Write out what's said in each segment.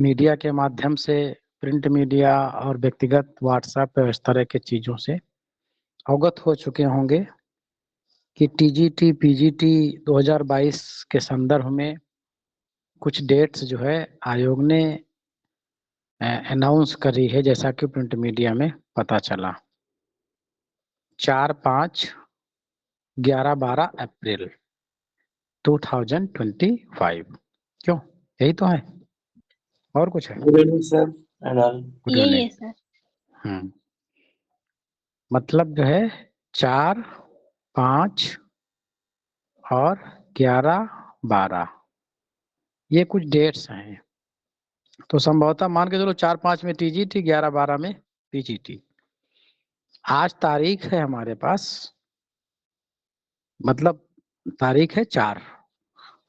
Media के माध्यम से, प्रिंट मीडिया और व्यक्तिगत व्हाट्सएप पे इस तरह की चीज़ों से अवगत हो चुके होंगे कि टीजीटी पीजीटी 2022 के संदर्भ में कुछ डेट्स जो है आयोग ने अनाउंस करी है, जैसा कि प्रिंट मीडिया में पता चला। 4, 5, 11, 12 अप्रैल 2025। क्यों, यही तो है और कुछ है? Good evening sir and all. Good यही इवनिंग। है सर। मतलब जो है 4, 5 और 11, 12 ये कुछ डेट्स हैं। तो संभवतः मान के चलो 4, 5 में टीजीटी, 11, 12 में पीजीटी। आज तारीख है हमारे पास, मतलब तारीख है 4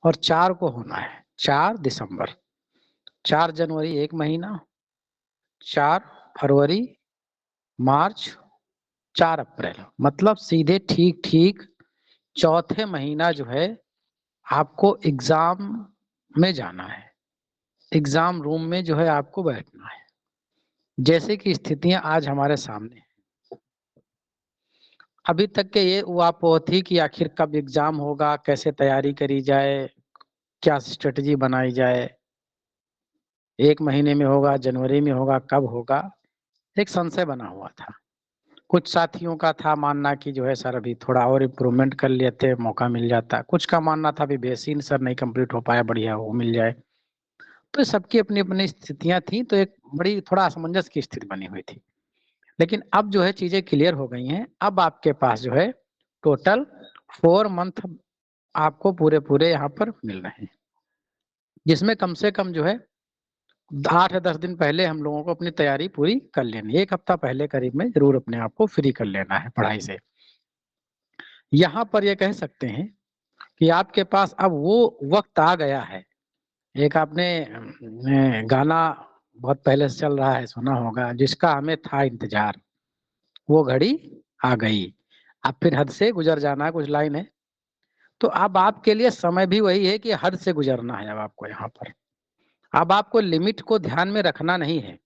और 4 को होना है 4 दिसंबर। 4 जनवरी 1 महीना, 4 फरवरी, मार्च, 4 अप्रैल, मतलब सीधे ठीक ठीक चौथे महीना जो है आपको एग्जाम में जाना है, एग्जाम रूम में जो है आपको बैठना है। जैसे कि स्थितियां आज हमारे सामने हैं। अभी तक के ये उहापोह थी कि आखिर कब एग्जाम होगा, कैसे तैयारी करी जाए, क्या स्ट्रेटजी बनाई जाए, 1 महीने में होगा, जनवरी में होगा, कब होगा, एक संशय बना हुआ था। कुछ साथियों का था मानना कि जो है सर अभी थोड़ा और इम्प्रूवमेंट कर लेते, मौका मिल जाता। कुछ का मानना था अभी बेसिक सर नहीं कंप्लीट हो पाया, बढ़िया वो मिल जाए। तो सबकी अपनी अपनी स्थितियां थी, तो एक बड़ी थोड़ा असमंजस की स्थिति बनी हुई थी। लेकिन अब जो है चीजें क्लियर हो गई हैं। अब आपके पास जो है टोटल 4 मंथ आपको पूरे यहाँ पर मिल रहे हैं, जिसमें कम से कम जो है 8 या 10 दिन पहले हम लोगों को अपनी तैयारी पूरी कर लेनी है। 1 हफ्ता पहले करीब में जरूर अपने आप को फ्री कर लेना है पढ़ाई से। यहाँ पर ये कह सकते हैं कि आपके पास अब वो वक्त आ गया है। एक आपने गाना बहुत पहले से चल रहा है, सुना होगा, जिसका हमें था इंतजार, वो घड़ी आ गई, अब फिर हद से गुजर जाना, कुछ लाइन है। तो अब आपके लिए समय भी वही है कि हद से गुजरना है। अब आपको यहाँ पर अब आपको लिमिट को ध्यान में रखना नहीं है।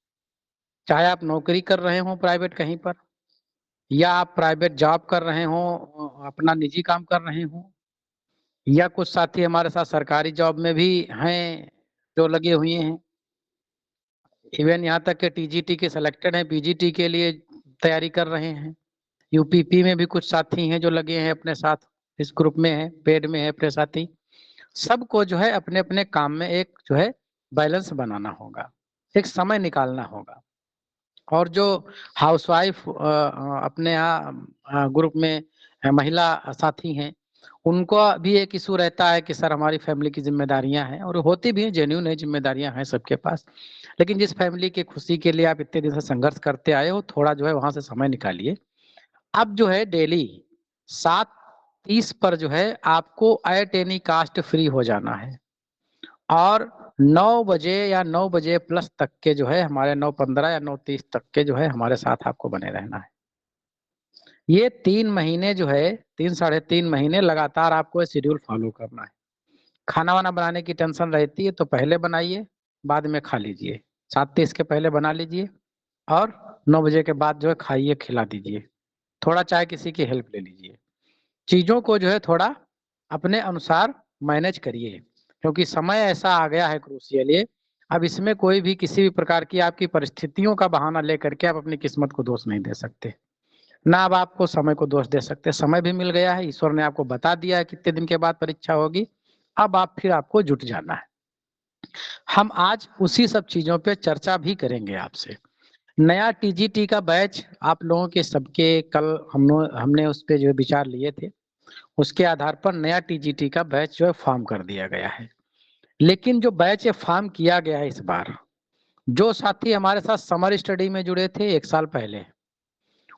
चाहे आप नौकरी कर रहे हो प्राइवेट कहीं पर, या आप प्राइवेट जॉब कर रहे हो, अपना निजी काम कर रहे हो, या कुछ साथी हमारे साथ सरकारी जॉब में भी हैं जो लगे हुए हैं। इवन यहाँ तक के टीजीटी के सिलेक्टेड हैं, पीजीटी के लिए तैयारी कर रहे हैं। यूपीपी में भी कुछ साथी हैं जो लगे हैं अपने साथ, इस ग्रुप में है, पेड में है अपने साथी। सबको जो है अपने अपने काम में एक जो है बैलेंस बनाना होगा, एक समय निकालना होगा। और जो हाउसवाइफ अपने यहाँ ग्रुप में महिला साथी हैं, उनको भी एक इशू रहता है कि सर हमारी फैमिली की जिम्मेदारियां हैं, और होती भी हैं, जेन्युइन है, जिम्मेदारियां हैं सबके पास। लेकिन जिस फैमिली की खुशी के लिए आप इतने दिन से संघर्ष करते आए हो, थोड़ा जो है वहां से समय निकालिए। अब जो है डेली 7:30 पर जो है आपको एट एनी कास्ट फ्री हो जाना है, और 9 बजे या 9 बजे प्लस तक के जो है हमारे 9:15 या 9:30 तक के जो है हमारे साथ आपको बने रहना है। ये 3 महीने जो है, 3 साढ़े 3 महीने लगातार आपको शेड्यूल फॉलो करना है। खाना वाना बनाने की टेंशन रहती है तो पहले बनाइए, बाद में खा लीजिए। 7:30 के पहले बना लीजिए और 9 बजे के बाद जो है खाइए, खिला दीजिए। थोड़ा चाहे किसी की हेल्प ले लीजिए। चीजों को जो है थोड़ा अपने अनुसार मैनेज करिए, क्योंकि समय ऐसा आ गया है क्रूशियल ये। अब इसमें कोई भी किसी भी प्रकार की आपकी परिस्थितियों का बहाना लेकर के आप अपनी किस्मत को दोष नहीं दे सकते, ना अब आपको समय को दोष दे सकते। समय भी मिल गया है, ईश्वर ने आपको बता दिया है कितने दिन के बाद परीक्षा होगी। अब आप फिर आपको जुट जाना है। हम आज उसी सब चीजों पे चर्चा भी करेंगे आपसे। नया टीजीटी का बैच आप लोगों के सबके कल हमने उस पे जो विचार लिए थे, उसके आधार पर नया टीजीटी का बैच जो है फॉर्म कर दिया गया है। लेकिन जो बैच फॉर्म किया गया है इस बार, जो साथी हमारे साथ समर स्टडी में जुड़े थे 1 साल पहले,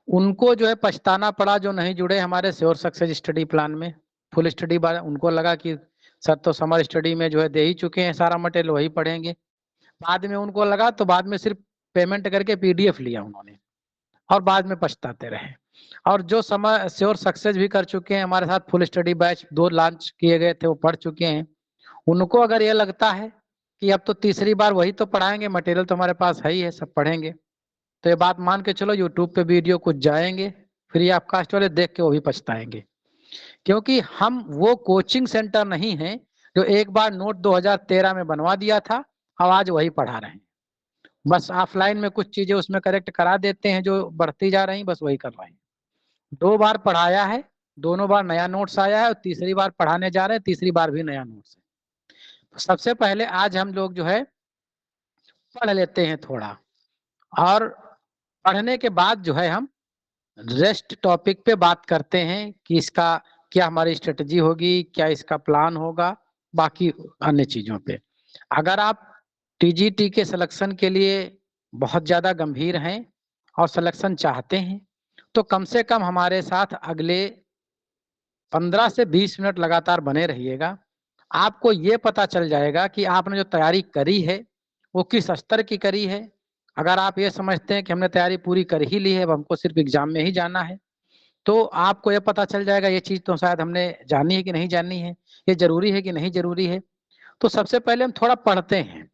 उनको जो है पछताना पड़ा जो नहीं जुड़े हमारे श्योर सक्सेस स्टडी प्लान में। फुल स्टडी उनको लगा कि सर तो समर स्टडी में जो है दे ही चुके हैं सारा मटेरियल, वही पढ़ेंगे। बाद में उनको लगा तो बाद में सिर्फ पेमेंट करके पीडीएफ लिया उन्होंने, और बाद में पछताते रहे। और जो समय श्योर सक्सेस भी कर चुके हैं हमारे साथ, फुल स्टडी बैच 2 लॉन्च किए गए थे, वो पढ़ चुके हैं। उनको अगर ये लगता है कि अब तो तीसरी बार वही तो पढ़ाएंगे, मटेरियल तो हमारे पास है ही है, सब पढ़ेंगे। तो ये बात मान के चलो, यूट्यूब पे वीडियो कुछ जाएंगे, फ्री ऑफ कास्ट वाले, देख के वो भी पछताएंगे। क्योंकि हम वो कोचिंग सेंटर नहीं है जो एक बार नोट 2013 में बनवा दिया था, अब आज वही पढ़ा रहे हैं। बस ऑफलाइन में कुछ चीजें उसमें करेक्ट करा देते हैं जो बढ़ती जा रही, बस वही कर रहे हैं। 2 बार पढ़ाया है, दोनों बार नया नोट्स आया है, और तीसरी बार पढ़ाने जा रहे हैं, तीसरी बार भी नया नोट्स है। तो सबसे पहले आज हम लोग जो है पढ़ लेते हैं थोड़ा, और पढ़ने के बाद जो है हम रेस्ट टॉपिक पे बात करते हैं कि इसका क्या हमारी स्ट्रेटजी होगी, क्या इसका प्लान होगा, बाकी अन्य चीजों पे। अगर आप टीजीटी के सिलेक्शन के लिए बहुत ज्यादा गंभीर हैं और सिलेक्शन चाहते हैं, तो कम से कम हमारे साथ अगले 15 से 20 मिनट लगातार बने रहिएगा। आपको ये पता चल जाएगा कि आपने जो तैयारी करी है वो किस स्तर की करी है। अगर आप ये समझते हैं कि हमने तैयारी पूरी कर ही ली है, अब हमको सिर्फ एग्जाम में ही जाना है, तो आपको ये पता चल जाएगा ये चीज तो शायद हमने जानी है कि नहीं जानी है, ये जरूरी है कि नहीं जरूरी है। तो सबसे पहले हम थोड़ा पढ़ते हैं।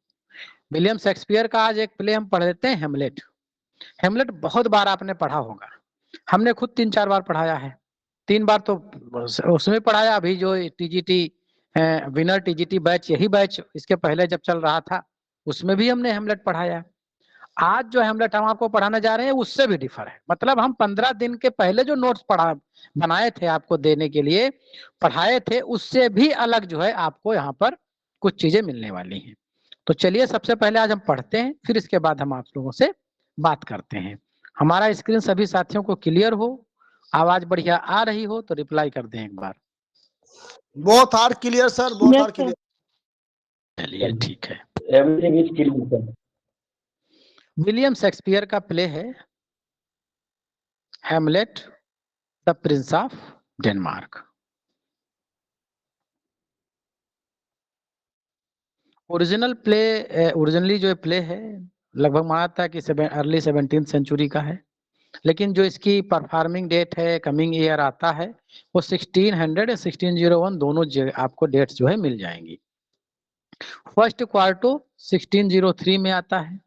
विलियम शेक्सपियर का आज एक प्ले हम पढ़ लेते हैं, हेमलेट। हेमलेट बहुत बार आपने पढ़ा होगा, हमने खुद 3-4 बार पढ़ाया है। 3 बार तो उसमें पढ़ाया, अभी जो टीजीटी विनर टीजीटी बैच, यही बैच इसके पहले जब चल रहा था उसमें भी हमने हेमलेट पढ़ाया। आज जो हेमलेट हम आपको पढ़ाने जा रहे हैं उससे भी डिफर है। मतलब हम 15 दिन के पहले जो नोट्स बनाए थे आपको देने के लिए, पढ़ाए थे, उससे भी अलग जो है आपको यहाँ पर कुछ चीजें मिलने वाली हैं। तो चलिए सबसे पहले आज हम पढ़ते हैं, फिर इसके बाद हम आप लोगों से बात करते हैं। हमारा स्क्रीन सभी साथियों को क्लियर हो, आवाज बढ़िया आ रही हो तो रिप्लाई कर दें एक बार। Both are clear sir, both are clear. चलिए ठीक है। Everything is clear, sir. William Shakespeare का प्ले है Hamlet the prince of Denmark. Original play, originally जो प्ले है लगभग माना था कि अर्ली 17th सेंचुरी का है, लेकिन जो इसकी परफॉर्मिंग डेट है, कमिंग ईयर आता है, वो 1600 या 1601 दोनों आपको डेट्स जो है मिल जाएंगी। फर्स्ट क्वार्टो 1603 में आता है,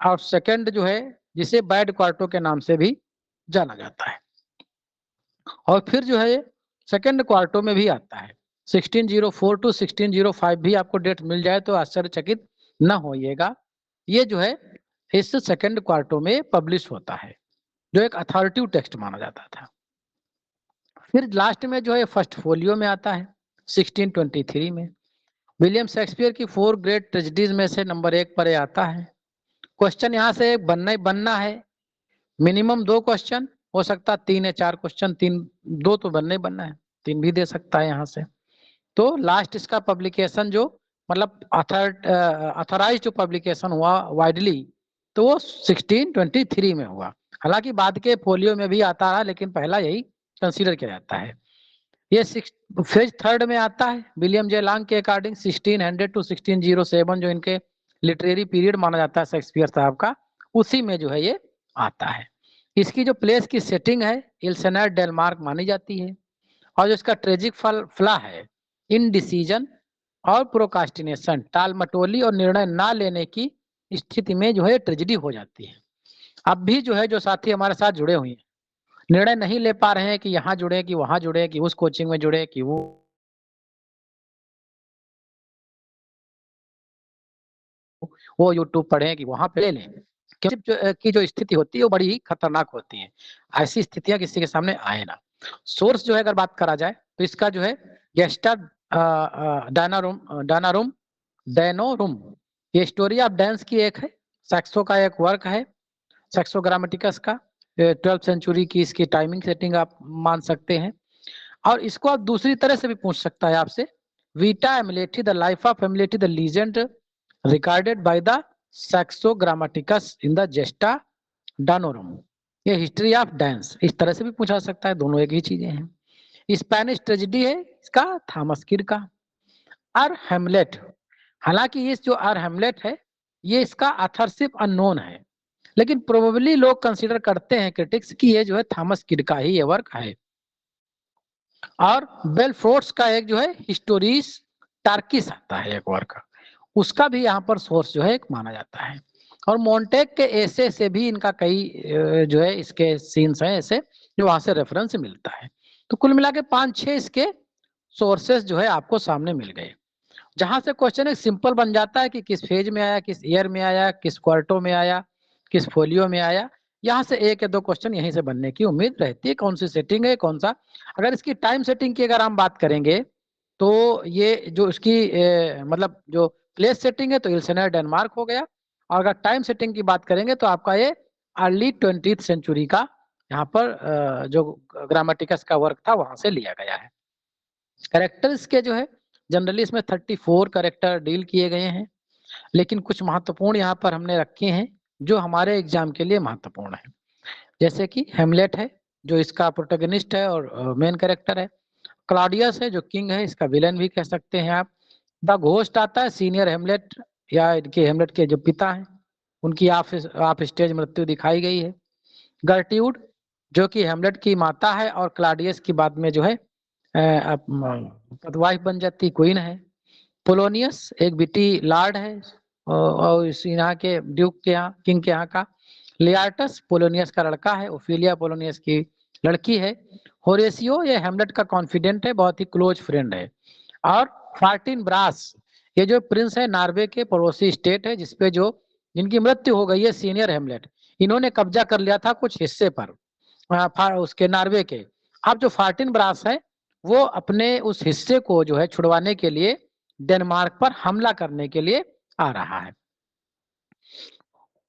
और सेकंड जो है जिसे बैड क्वार्टो के नाम से भी जाना जाता है, और फिर जो है सेकंड क्वार्टो में भी आता है 1604 टू 1605 भी आपको डेट मिल जाए तो आश्चर्यचकित न होइएगा। ये जो है इस सेकंड क्वार्टो में पब्लिश होता है, जो एक अथॉरिटिव टेक्स्ट माना जाता था। फिर लास्ट में जो है फर्स्ट फोलियो में आता है 1623 में। विलियम शेक्सपियर की 4 ग्रेट ट्रेजेडीज में से नंबर 1 पर आता है। क्वेश्चन यहाँ से बनना है, मिनिमम 2 क्वेश्चन, हो सकता 3 या 4 क्वेश्चन, 2 तो बनना है, 3 भी दे सकता है यहाँ से। तो लास्ट इसका पब्लिकेशन जो मतलब अथॉराइज्ड जो पब्लिकेशन हुआ वाइडली, तो वो 1623 में हुआ। हालांकि बाद के फोलियो में भी आता रहा, लेकिन पहला यही कंसीडर किया जाता है। ये फेज थर्ड में आता है विलियम जे लॉन्ग के अकॉर्डिंग 1600 टू 1607 जो इनके लिटरेरी पीरियड माना जाता है शेक्सपियर साहब का, उसी में जो है ये आता है। इसकी जो प्लेस की सेटिंग है इल्सेनर डेनमार्क मानी जाती है, और जो इसका ट्रेजिक फ्ला है इनडिसीजन और प्रोकास्टिनेशन, टालमटोली और निर्णय ना लेने की स्थिति में जो है ट्रेजेडी हो जाती है। अब भी जो है जो साथी हमारे साथ जुड़े हुए हैं, निर्णय नहीं ले पा रहे हैं कि यहाँ जुड़े कि वहां जुड़े कि उस कोचिंग में जुड़े कि वो यूट्यूब पढ़े कि वहां पे ले लें, की जो स्थिति होती है वो बड़ी ही खतरनाक होती है। ऐसी स्थितियां किसी के सामने आए ना। सोर्स जो है अगर बात करा जाए तो इसका जो है गेस्टा डैनोरुम, ये स्टोरी ऑफ डांस की एक है, सैक्सो का एक वर्क है, सैक्सो ग्रामेटिकस का, 12th सेंचुरी की इसकी टाइमिंग सेटिंग आप मान सकते हैं। और इसको आप दूसरी तरह से भी पूछ सकता है आपसे, Vita Amlethi the life of Amleth the legend recorded by the Saxo Grammaticus in the Gesta Danorum, ये हिस्ट्री ऑफ डांस, इस तरह से भी पूछा सकता है, दोनों एक ही चीजें हैं। स्पेनिश ट्रेजेडी है इसका थॉमस किर का। आर हेमलेट, हालांकि ये जो आर हेमलेट है ये इसका ऑथरशिप अननोन है, लेकिन प्रोबेबली लोग कंसीडर करते हैं क्रिटिक्स कि ये जो है थॉमस किड का ही ये वर्क है। और बेलफोर्ट्स का एक जो है हिस्टोरीज टार्किस आता है एक वर्क, उसका भी यहाँ पर सोर्स जो है एक माना जाता है। और मोन्टेक के ऐसे से भी इनका कई जो है इसके सीन्स हैं ऐसे जो वहां से रेफरेंस मिलता है। तो कुल मिला के 5-6 इसके सोर्सेस जो है आपको सामने मिल गए, जहां से क्वेश्चन एक सिंपल बन जाता है कि किस फेज में आया, किस ईयर में आया, किस क्वार्टो में आया, किस फोलियो में आया। यहाँ से एक या दो क्वेश्चन यहीं से बनने की उम्मीद रहती है। कौन सी सेटिंग है, कौन सा। अगर इसकी टाइम सेटिंग की अगर हम बात करेंगे तो ये जो इसकी मतलब जो प्लेस सेटिंग है तो इल्सेनर डेनमार्क हो गया, और अगर टाइम सेटिंग की बात करेंगे तो आपका ये अर्ली 20th सेंचुरी का यहाँ पर जो ग्रामेटिकस का वर्क था वहां से लिया गया है। कैरेक्टर्स के जो है जनरली इसमें 34 कैरेक्टर डील किए गए हैं, लेकिन कुछ महत्वपूर्ण यहाँ पर हमने रखे हैं जो हमारे एग्जाम के लिए महत्वपूर्ण है। जैसे कि हेमलेट है जो इसका प्रोटोगनिस्ट है और मेन कैरेक्टर है। क्लॉडियस है जो किंग है, इसका विलन भी कह सकते हैं आप। द घोस्ट आता है, सीनियर हेमलेट या इनके हेमलेट के जो पिता हैं उनकी आप स्टेज मृत्यु दिखाई गई है। गर्ट्यूड जो कि हेमलेट की माता है और क्लॉडियस की बाद में जो है वाइफ बन जाती, क्वीन है। पोलोनियस एक बिटी लार्ड है और इस यहाँ के ड्यूक के यहाँ किंग के यहाँ का। लियार्टस पोलोनियस का लड़का है, ओफिलिया पोलोनियस की लड़की है। होरेसियो ये हेमलेट का कॉन्फिडेंट है, बहुत ही क्लोज फ्रेंड है। और फार्टिन ब्रास ये जो प्रिंस है नार्वे के पड़ोसी स्टेट है जिसपे जो जिनकी मृत्यु हो गई है सीनियर हेमलेट, इन्होंने कब्जा कर लिया था कुछ हिस्से पर उसके नार्वे के। अब जो फार्टिन ब्रास है वो अपने उस हिस्से को जो है छुड़वाने के लिए डेनमार्क पर हमला करने के लिए आ रहा है।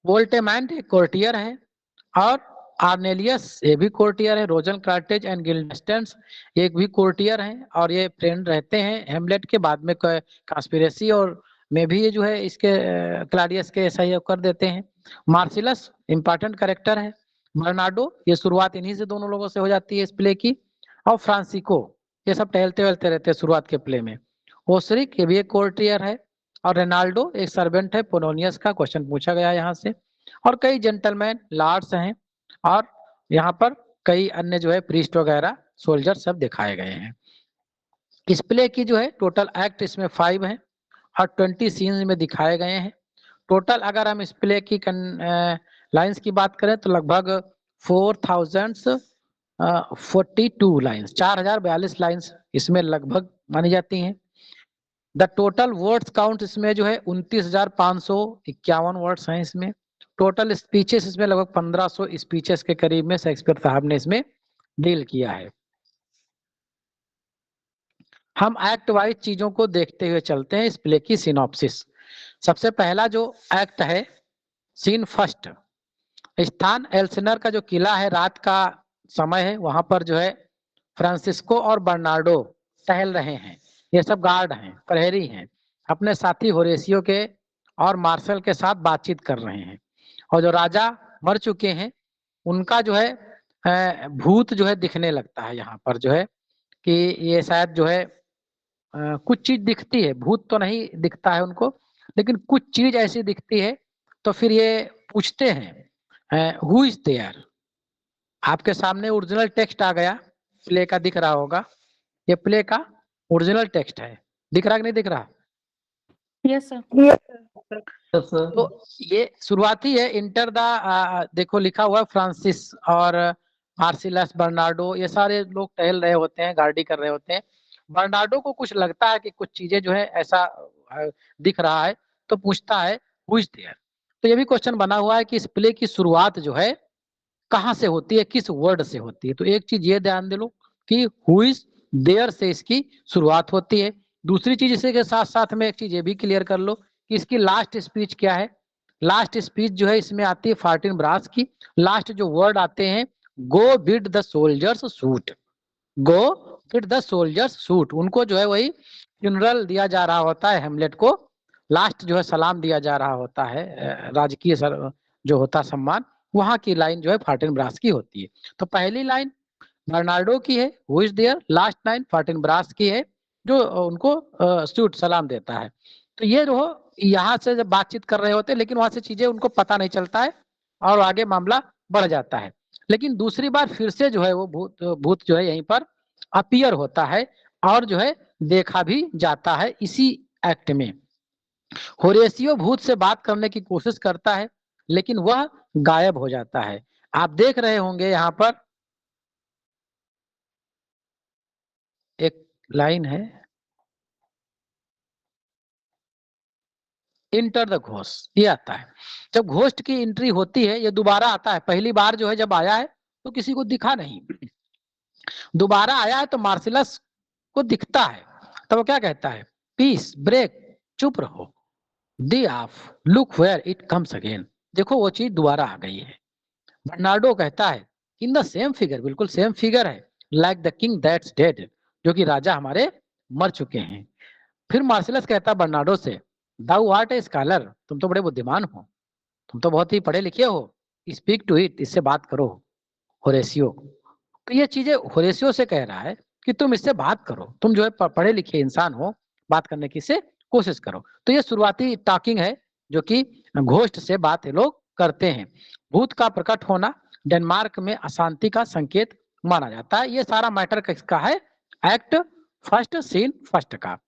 वोल्टेमैंट एक कोर्टियर है और आर्नेलियस ये भी कोर्टियर है। रोजन कार्टेज एंड गिल्डेस्टेंस एक भी कोर्टियर है और ये फ्रेंड रहते हैं हेमलेट के। बाद में कॉन्स्पिरेसी और में भी ये जो है इसके क्लाडियस के सहयोग कर देते हैं। मार्सिलस इंपॉर्टेंट कैरेक्टर है। बर्नार्डो ये शुरुआत इन्हीं से दोनों लोगों से हो जाती है इस प्ले की। और फ्रांसिको ये सब टहलते वहलते रहते हैं शुरुआत के प्ले में। ओसरिक ये भी एक कोर्टियर है और रेनाल्डो एक सर्वेंट है पोलोनियस का, क्वेश्चन पूछा गया यहाँ से। और कई जेंटलमैन लार्ड्स हैं और यहाँ पर कई अन्य जो है प्रीस्ट वगैरह सोल्जर सब दिखाए गए हैं। इस प्ले की जो है टोटल एक्ट इसमें 5 है और 20 सीन्स में दिखाए गए हैं। टोटल अगर हम इस प्ले की लाइंस की बात करें तो लगभग 4042 लाइंस 4042 लाइंस इसमें लगभग मानी जाती हैं। द टोटल वर्ड्स काउंट इसमें जो है 29,551 वर्ड्स हैं इसमें। टोटल स्पीचेस इसमें लगभग 1500 स्पीचेस के करीब में शेक्सपियर साहब ने इसमें डील किया है। हम एक्ट वाइज चीजों को देखते हुए चलते हैं इस प्ले की सिनॉप्सिस। सबसे पहला जो एक्ट है सीन फर्स्ट, स्थान एल्सिनर का जो किला है, रात का समय है, वहां पर जो है फ्रांसिस्को और बर्नार्डो टहल रहे हैं। ये सब गार्ड हैं, प्रहरी हैं, अपने साथी होरेसियो के और मार्शल के साथ बातचीत कर रहे हैं। और जो राजा मर चुके हैं उनका जो है भूत जो है दिखने लगता है यहाँ पर जो है कि ये शायद जो है कुछ चीज दिखती है, भूत तो नहीं दिखता है उनको लेकिन कुछ चीज ऐसी दिखती है। तो फिर ये पूछते हैं हु इज देयर। आपके सामने ओरिजिनल टेक्स्ट आ गया, प्ले का दिख रहा होगा, ये प्ले का ओरिजिनल टेक्स्ट है, दिख रहा कि नहीं दिख रहा? Yes sir. तो ये शुरुआती है इंटर द देखो लिखा हुआ है फ्रांसिस और मार्सिलस बर्नार्डो ये सारे लोग टहल रहे होते हैं, गार्डी कर रहे होते हैं। बर्नार्डो को कुछ लगता है कि कुछ चीजें जो है ऐसा दिख रहा है तो पूछता है हु इज देयर। तो ये भी क्वेश्चन बना हुआ है कि इस प्ले की शुरुआत जो है कहाँ से होती है, किस वर्ड से होती है। तो एक चीज ये ध्यान दे लो कि हु इज देयर से इसकी शुरुआत होती है। दूसरी चीज इसी के साथ साथ में एक चीज ये भी क्लियर कर लो कि इसकी लास्ट स्पीच क्या है। लास्ट स्पीच जो है इसमें आती है फार्टिन ब्रास की। लास्ट जो वर्ड आते हैं go bid the soldiers shoot, go bid the soldiers shoot. उनको जो है वही फ्यूनरल दिया जा रहा होता है हेमलेट को, लास्ट जो है सलाम दिया जा रहा होता है, राजकीय जो होता सम्मान, वहां की लाइन जो है फार्टिन ब्रास की होती है। तो पहली लाइन बर्नार्डो की है who is there, last line Fortinbras की है जो उनको शूट सलाम देता है। तो ये जो यहाँ से जब बातचीत कर रहे होते हैं लेकिन वहां से चीजें उनको पता नहीं चलता है और आगे मामला बढ़ जाता है। लेकिन दूसरी बार फिर से जो है वो भूत जो है यहीं पर अपीयर होता है और जो है देखा भी जाता है इसी एक्ट में। होरेसियो भूत से बात करने की कोशिश करता है लेकिन वह गायब हो जाता है। आप देख रहे होंगे यहाँ पर एक लाइन है, इंटर द घोस्ट, ये आता है। जब घोस्ट की एंट्री होती है, ये दोबारा आता है। पहली बार जो है जब आया है तो किसी को दिखा नहीं, दोबारा आया है तो मार्सिलस को दिखता है। तो वो क्या कहता है, पीस ब्रेक, चुप रहो, thee off look where it comes again, देखो वो चीज दोबारा आ गई है। बर्नार्डो कहता है इन द सेम फिगर, बिल्कुल सेम फिगर है, like the king that's dead, जो कि राजा हमारे मर चुके हैं। फिर मार्सिलस कहता है बर्नार्डो से, दाउ आर्ट ए स्कॉलर, तुम तो बड़े बुद्धिमान हो, तुम तो बहुत ही पढ़े लिखे हो, स्पीक टू इट, इससे बात करो होरेसियो। तो ये चीजें होरेसियो से कह रहा है कि तुम इससे बात करो, तुम जो है पढ़े लिखे इंसान हो, बात करने की से कोशिश करो। तो ये शुरुआती टॉकिंग है जो कि घोस्ट से बात ये लोग करते हैं। भूत का प्रकट होना डेनमार्क में अशांति का संकेत माना जाता है। ये सारा मैटर किसका है, एक्ट फर्स्ट सीन फर्स्ट का।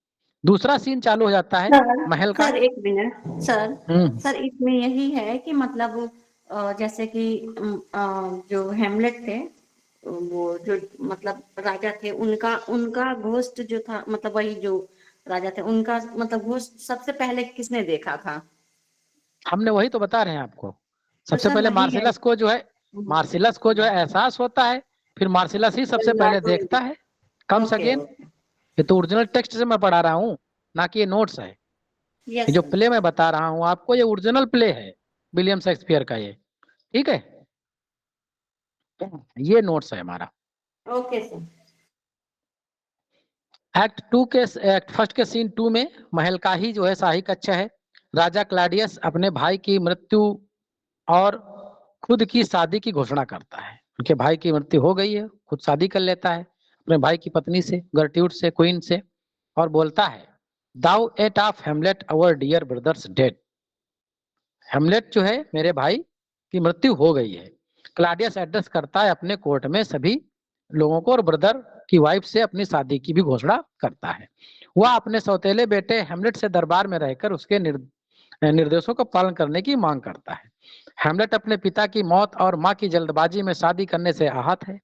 दूसरा सीन चालू हो जाता है महल का। सर एक मिनट सर, सर इसमें यही है कि मतलब जैसे कि जो हेमलेट थे, वो जो मतलब राजा थे, उनका उनका घोस्ट जो था, मतलब वही जो राजा थे उनका मतलब घोस्ट सबसे पहले किसने देखा था? हमने वही तो बता रहे हैं आपको। तो सबसे सर पहले वही है। मार्सिलस को जो है, मार्सिलस को जो है एहसास होता है, फिर मार्सिलस ही सबसे पहले बर्नार्डो ने देखता है, कम्स ओके अगेन। ये तो ओरिजिनल टेक्स्ट से मैं पढ़ा रहा हूँ, ना कि ये नोट्स है। यस ये जो सर। प्ले मैं बता रहा हूँ आपको, ये ओरिजिनल प्ले है विलियम शेक्सपियर का, ये ठीक है, ये नोट्स है हमारा। Okay sir. एक्ट फर्स्ट के सीन 2 में महल का ही जो है शाही कक्षा है। राजा क्लाडियस अपने भाई की मृत्यु और खुद की शादी की घोषणा करता है। उनके भाई की मृत्यु हो गई है, खुद शादी कर लेता है अपने भाई की पत्नी से, गर्ट्यूड से, क्वीन से, और बोलता है though yet of Hamlet our dear brother's death, Hamlet जो है मेरे भाई की मृत्यु हो गई है। क्लाडियस एड्रेस करता है अपने कोर्ट में सभी लोगों को, और ब्रदर की वाइफ से अपनी शादी की भी घोषणा करता है। वह अपने सौतेले बेटे हेमलेट से दरबार में रहकर उसके निर्देशों का पालन करने की मांग करता है। हेमलेट अपने पिता की मौत और मां की जल्दबाजी में शादी करने से आहत है।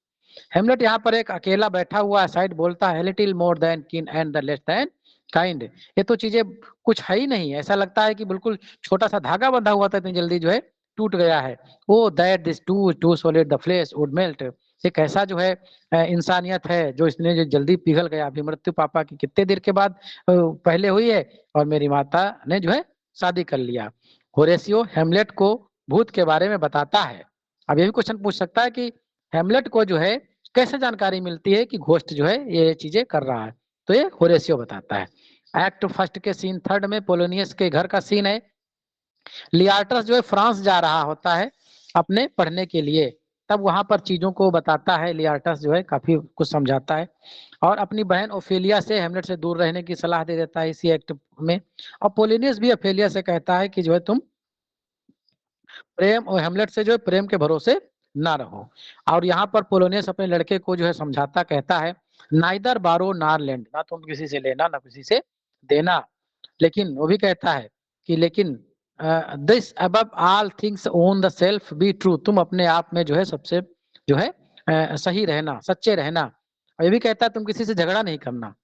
हेमलेट यहाँ पर एक अकेला बैठा हुआ साइड बोलता है लिटिल मोर देन किन and the less than kind, ये तो चीजें कुछ है ही नहीं, ऐसा लगता है कि बिल्कुल छोटा सा धागा बंधा हुआ था, इतनी जल्दी जो है टूट गया है। Oh that this too solid the flesh would melt, एक ऐसा जो है इंसानियत है जो इसने जो जल्दी पिघल गया। अभी मृत्यु पापा की कितने देर के बाद पहले हुई है, और मेरी माता ने जो है शादी कर लिया। होरेसियो हेमलेट को भूत के बारे में बताता है। अब ये भी क्वेश्चन पूछ सकता है कि हेमलेट को जो है कैसे जानकारी मिलती है कि घोस्ट जो है ये चीजें कर रहा है, तो ये होरेसियो बताता है। एक्ट फर्स्ट के सीन थर्ड में पोलोनियस के घर का सीन है। लियार्टस जो है फ्रांस जा रहा होता है अपने पढ़ने के लिए, तब वहां पर चीजों को बताता है। लियार्टस जो है काफी कुछ समझाता है और अपनी बहन ओफेलिया से हेमलेट से दूर रहने की सलाह दे देता है इसी एक्ट में। और पोलोनियस भी ओफेलिया से कहता है कि जो है तुम प्रेम और हेमलेट से जो है प्रेम के भरोसे ना रहो। और यहाँ पर पोलोनियस अपने लड़के को जो है समझाता, कहता है नाइदर बारो नार लैंड, ना तुम किसी से लेना ना किसी से देना। लेकिन वो भी कहता है कि लेकिन this above all things own the self be true, तुम अपने आप में जो है सबसे जो है सही रहना, सच्चे रहना। और ये भी कहता है तुम किसी से झगड़ा नहीं करना,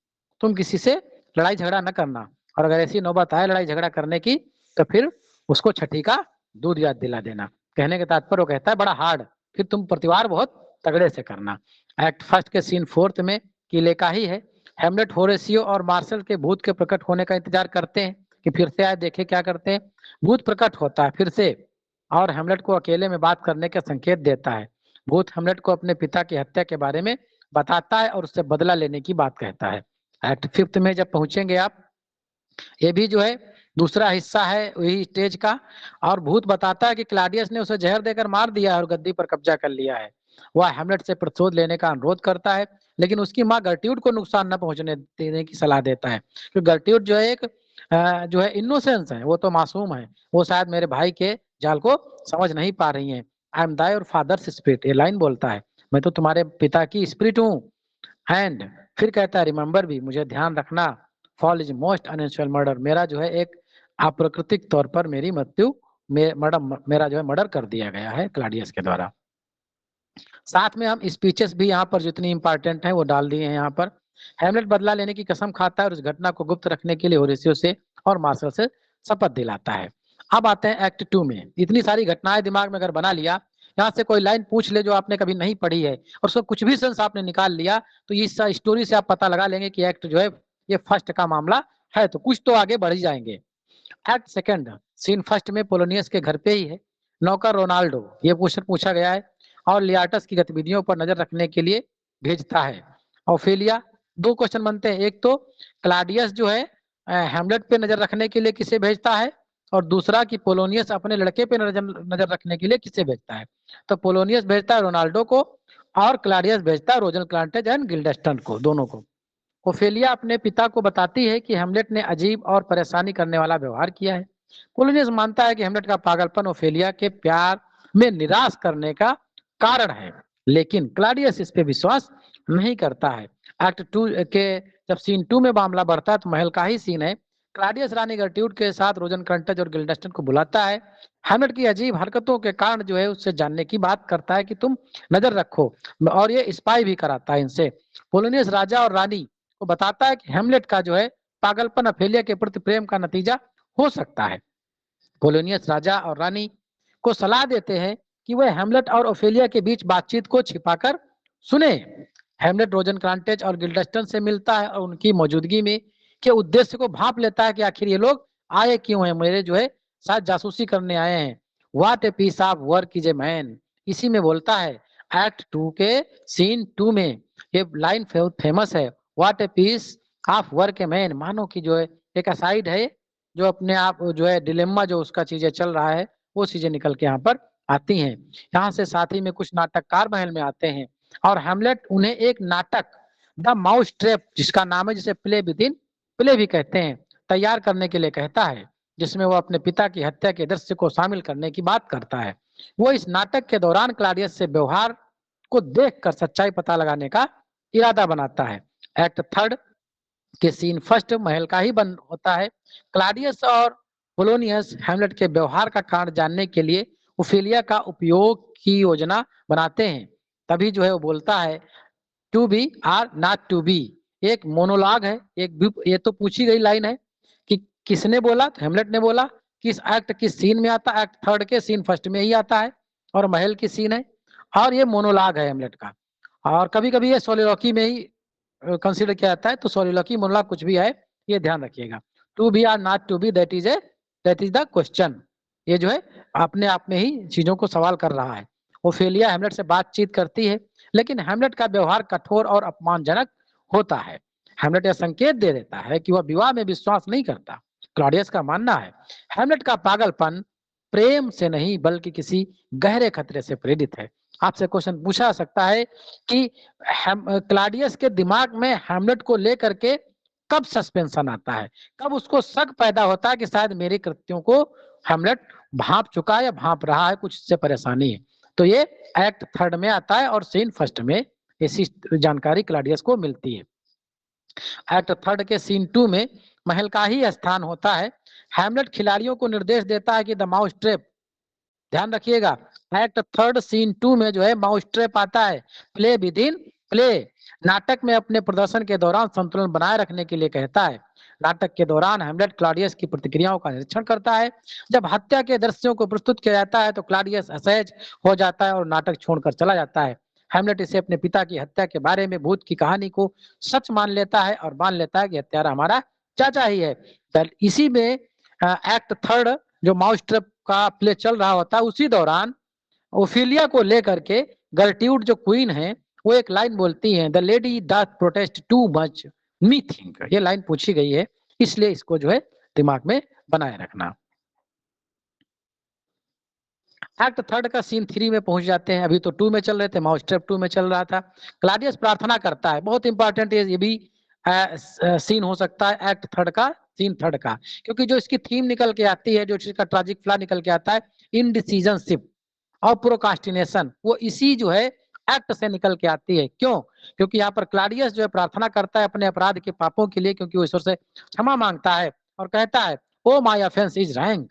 तुम किसी से लड़ाई झगड़ा न करना, और अगर ऐसी नौबत आए लड़ाई झगड़ा करने की तो फिर उसको छठी का दूध याद दिला देना। कहने के तात्पर्य वो कहता है बड़ा हार्ड, फिर तुम प्रतिवार बहुत तगड़े से करना। एक्ट फर्स्ट के सीन फोर्थ में किले का ही है। हेमलेट होरेसियो और मार्शल के भूत के प्रकट होने का इंतजार करते हैं कि फिर से आए, देखे क्या करते हैं। भूत प्रकट होता है फिर से और हेमलेट को अकेले में बात करने का संकेत देता है। भूत हेमलेट को अपने पिता की हत्या के बारे में बताता है और उससे बदला लेने की बात कहता है। एक्ट फिफ्थ में जब पहुंचेंगे आप, ये भी जो है दूसरा हिस्सा है वही स्टेज का, और भूत बताता है कि क्लाडियस ने उसे जहर देकर मार दिया और गद्दी पर कब्जा कर लिया है। वह हेमलेट से प्रतिशोध लेने का अनुरोध करता है, लेकिन उसकी मां गर्ट्यूड को नुकसान न पहुंचने देने की सलाह देता है, क्योंकि गर्ट्यूड जो है एक जो है इनोसेंस है, वो तो मासूम है, वो शायद मेरे भाई के जाल को समझ नहीं पा रही है। आई एम दाई और फादर्स स्पिरिट, ये लाइन बोलता है, मैं तो तुम्हारे पिता की स्पिरिट हूँ। एंड फिर कहता है रिमेंबर भी, मुझे ध्यान रखना, fall is most unnatural murder, मेरा जो है एक अप्राकृतिक तौर पर मेरी मृत्यु मेरा जो है मर्डर कर दिया गया है क्लाडियस के द्वारा। साथ में हम स्पीचेस भी यहाँ पर जितनी इंपॉर्टेंट है वो डाल दिए हैं यहाँ पर। हैमलेट बदला लेने की कसम खाता है और इस घटना को गुप्त रखने के लिए होरेसियो से और मार्शल से शपथ दिलाता है। अब आते हैं एक्ट 2 में। इतनी सारी घटनाएं दिमाग में अगर बना लिया, यहाँ से कोई लाइन पूछ ले जो आपने कभी नहीं पढ़ी है और उसको कुछ भी सेंस आपने निकाल लिया, तो इस स्टोरी से आप पता लगा लेंगे कि एक्ट जो है ये फर्स्ट का मामला है, तो कुछ तो आगे बढ़ ही जाएंगे। एक्ट सेकंड, सीन फर्स्ट में पोलोनियस के घर पे ही है। नौकर रोनाल्डो, ये क्वेश्चन पूछा गया है, और लियाटस की गतिविधियों पर नजर रखने के लिए भेजता है। ओफेलिया, दो क्वेश्चन बनते हैं, एक तो क्लाडियस जो है हैमलेट पे नजर रखने के लिए किसे भेजता है, और दूसरा कि पोलोनियस अपने लड़के पे नजर रखने के लिए किसे भेजता है। तो पोलोनियस भेजता है रोनाल्डो को और क्लाडियस भेजता है रोजन क्लांटेज एंड गिल्डेस्टन को, दोनों को। ओफेलिया अपने पिता को बताती है कि हैमलेट ने अजीब और परेशानी करने वाला व्यवहार किया है। पोलोनियस मानता है कि हैमलेट का पागलपन ओफेलिया के प्यार में निराश करने का कारण है, लेकिन क्लाडियस इस पे विश्वास नहीं करता है। एक्ट 2 के जब सीन 2 में मामला बढ़ता है तो महल का ही सीन है। क्लाडियस रानी गर्ट्यूड के साथ रोजन क्लांटेज और गिल्डेस्टन को बुलाता है। हैमलेट की अजीब हरकतों के कारण जो है उससे जानने की बात करता है कि तुम नजर रखो, और ये स्पाई भी कराता है इनसे। पोलोनियस राजा और रानी को बताता है कि हैमलेट का जो है पागलपन ओफेलिया के प्रति प्रेम का नतीजा हो सकता है। पोलोनियस राजा और रानी को सलाह देते हैं कि वह हैमलेट और ओफेलिया के बीच बातचीत को छिपाकर सुने। हैमलेट रोजन क्लांटेज और गिल्डेस्टन से मिलता है और उनकी मौजूदगी में के उद्देश्य को भांप लेता है कि आखिर ये लोग आए क्यों हैं, मेरे जो है साथ जासूसी करने आए हैं। What a piece of work is a man, इसी में बोलता है एक्ट 2 के सीन 2 में, ये लाइन फेमस है, what a piece of work a man. मानो कि जो है एक असाइड है जो अपने आप जो है डिलेमा जो उसका चीजें चल रहा है वो चीजें निकल के यहाँ पर आती हैं। यहाँ से साथ ही में कुछ नाटककार महल में आते हैं और हैमलेट उन्हें एक नाटक द माउस ट्रैप, जिसका नाम है, जिसे प्ले विद इन प्ले भी कहते हैं, तैयार करने के लिए कहता है, जिसमें वो अपने पिता की हत्या के दृश्य को शामिल करने की बात करता है। वो इस नाटक के दौरान क्लाडियस से व्यवहार को देखकर सच्चाई पता लगाने का इरादा बनाता है। एक्ट 3 के सीन फर्स्ट महल का ही बंद होता है। क्लाडियस और पोलोनियस हैमलेट के व्यवहार का कारण जानने के लिए ओफेलिया का उपयोग की योजना बनाते हैं। तभी जो है वो बोलता है to be or not to be, एक मोनोलॉग है, ये तो पूछी गई लाइन है कि किसने बोला, तो हैमलेट ने बोला। किस एक्ट किस सीन में आता है, एक्ट 3 के सीन फर्स्ट में ही आता है और महल की सीन है, और ये मोनोलॉग है हैमलेट का। और कभी कभी ये सोलिलोकी में ही कंसीडर किया जाता है, तो सोलिलोकी मोनोलॉग कुछ भी है ये ध्यान रखिएगा। To be or not to be, that is the question. ये जो है अपने आप में ही चीजों को सवाल कर रहा है। ओफेलिया हैमलेट से बातचीत करती है, लेकिन हैमलेट का व्यवहार कठोर और अपमानजनक होता है। हैमलेट यह संकेत दे देता है कि वह विवाह में विश्वास नहीं करता। क्लॉडियस का मानना है हैमलेट का पागलपन प्रेम से नहीं बल्कि किसी गहरे खतरे से प्रेरित है। आपसे क्वेश्चन पूछा सकता है कि क्लॉडियस के दिमाग में हैमलेट को लेकर के कब सस्पेंशन आता है, कब उसको शक पैदा होता है कि शायद मेरे कृत्यों को हैमलेट भांप चुका है या भांप रहा है, कुछ इससे परेशानी है। तो ये एक्ट 3 में आता है और सीन फर्स्ट में ऐसी जानकारी क्लॉडियस को मिलती है। एक्ट 3 के सीन 2 में महल का ही स्थान होता है। हैमलेट खिलाड़ियों को निर्देश देता है कि द माउस ट्रैप, ध्यान रखिएगा, एक्ट 3 सीन 2 में जो है माउस ट्रैप आता है, प्ले विद इन प्ले। नाटक में अपने प्रदर्शन के दौरान संतुलन बनाए रखने के लिए कहता है। नाटक के दौरान हैमलेट क्लॉडियस की प्रतिक्रियाओं का निरीक्षण करता है। जब हत्या के दृश्यों को प्रस्तुत किया जाता है तो क्लॉडियस असहज हो जाता है और नाटक छोड़कर चला जाता है। हैमलेट इसे अपने पिता की हत्या के बारे में भूत की कहानी को सच मान लेता है और मान लेता है कि हत्यारा हमारा चाचा ही है। इसी में एक्ट 3 जो माउस ट्रैप का प्ले चल रहा होता है, उसी दौरान ओफेलिया को लेकर के गर्ट्यूड जो क्वीन है वो एक लाइन बोलती है, the lady doth protest too much me think. ये लाइन पूछी गई है, इसलिए इसको जो है दिमाग में बनाए रखना। एक्ट 3 का सीन 3 में पहुंच जाते हैं। अभी तो 2 में चल रहे थे, माउस ट्रैप 2 में चल रहा था। क्लॉडियस प्रार्थना करता है, बहुत इंपॉर्टेंट है ये भी सीन हो सकता है एक्ट 3 का, सीन 3 का, क्योंकि जो इसकी थीम निकल के आती है, जो इसका ट्रैजिक फ्लॉ निकल के आता है, इनडिसीजनशिप और प्रोकास्टिनेशन, वो इसी जो है एक्ट से निकल के आती है। क्यों? क्योंकि यहाँ पर क्लॉडियस जो है प्रार्थना करता है अपने अपराध के पापों के लिए, क्योंकि वो ईश्वर से क्षमा मांगता है और कहता है O my offence is rank,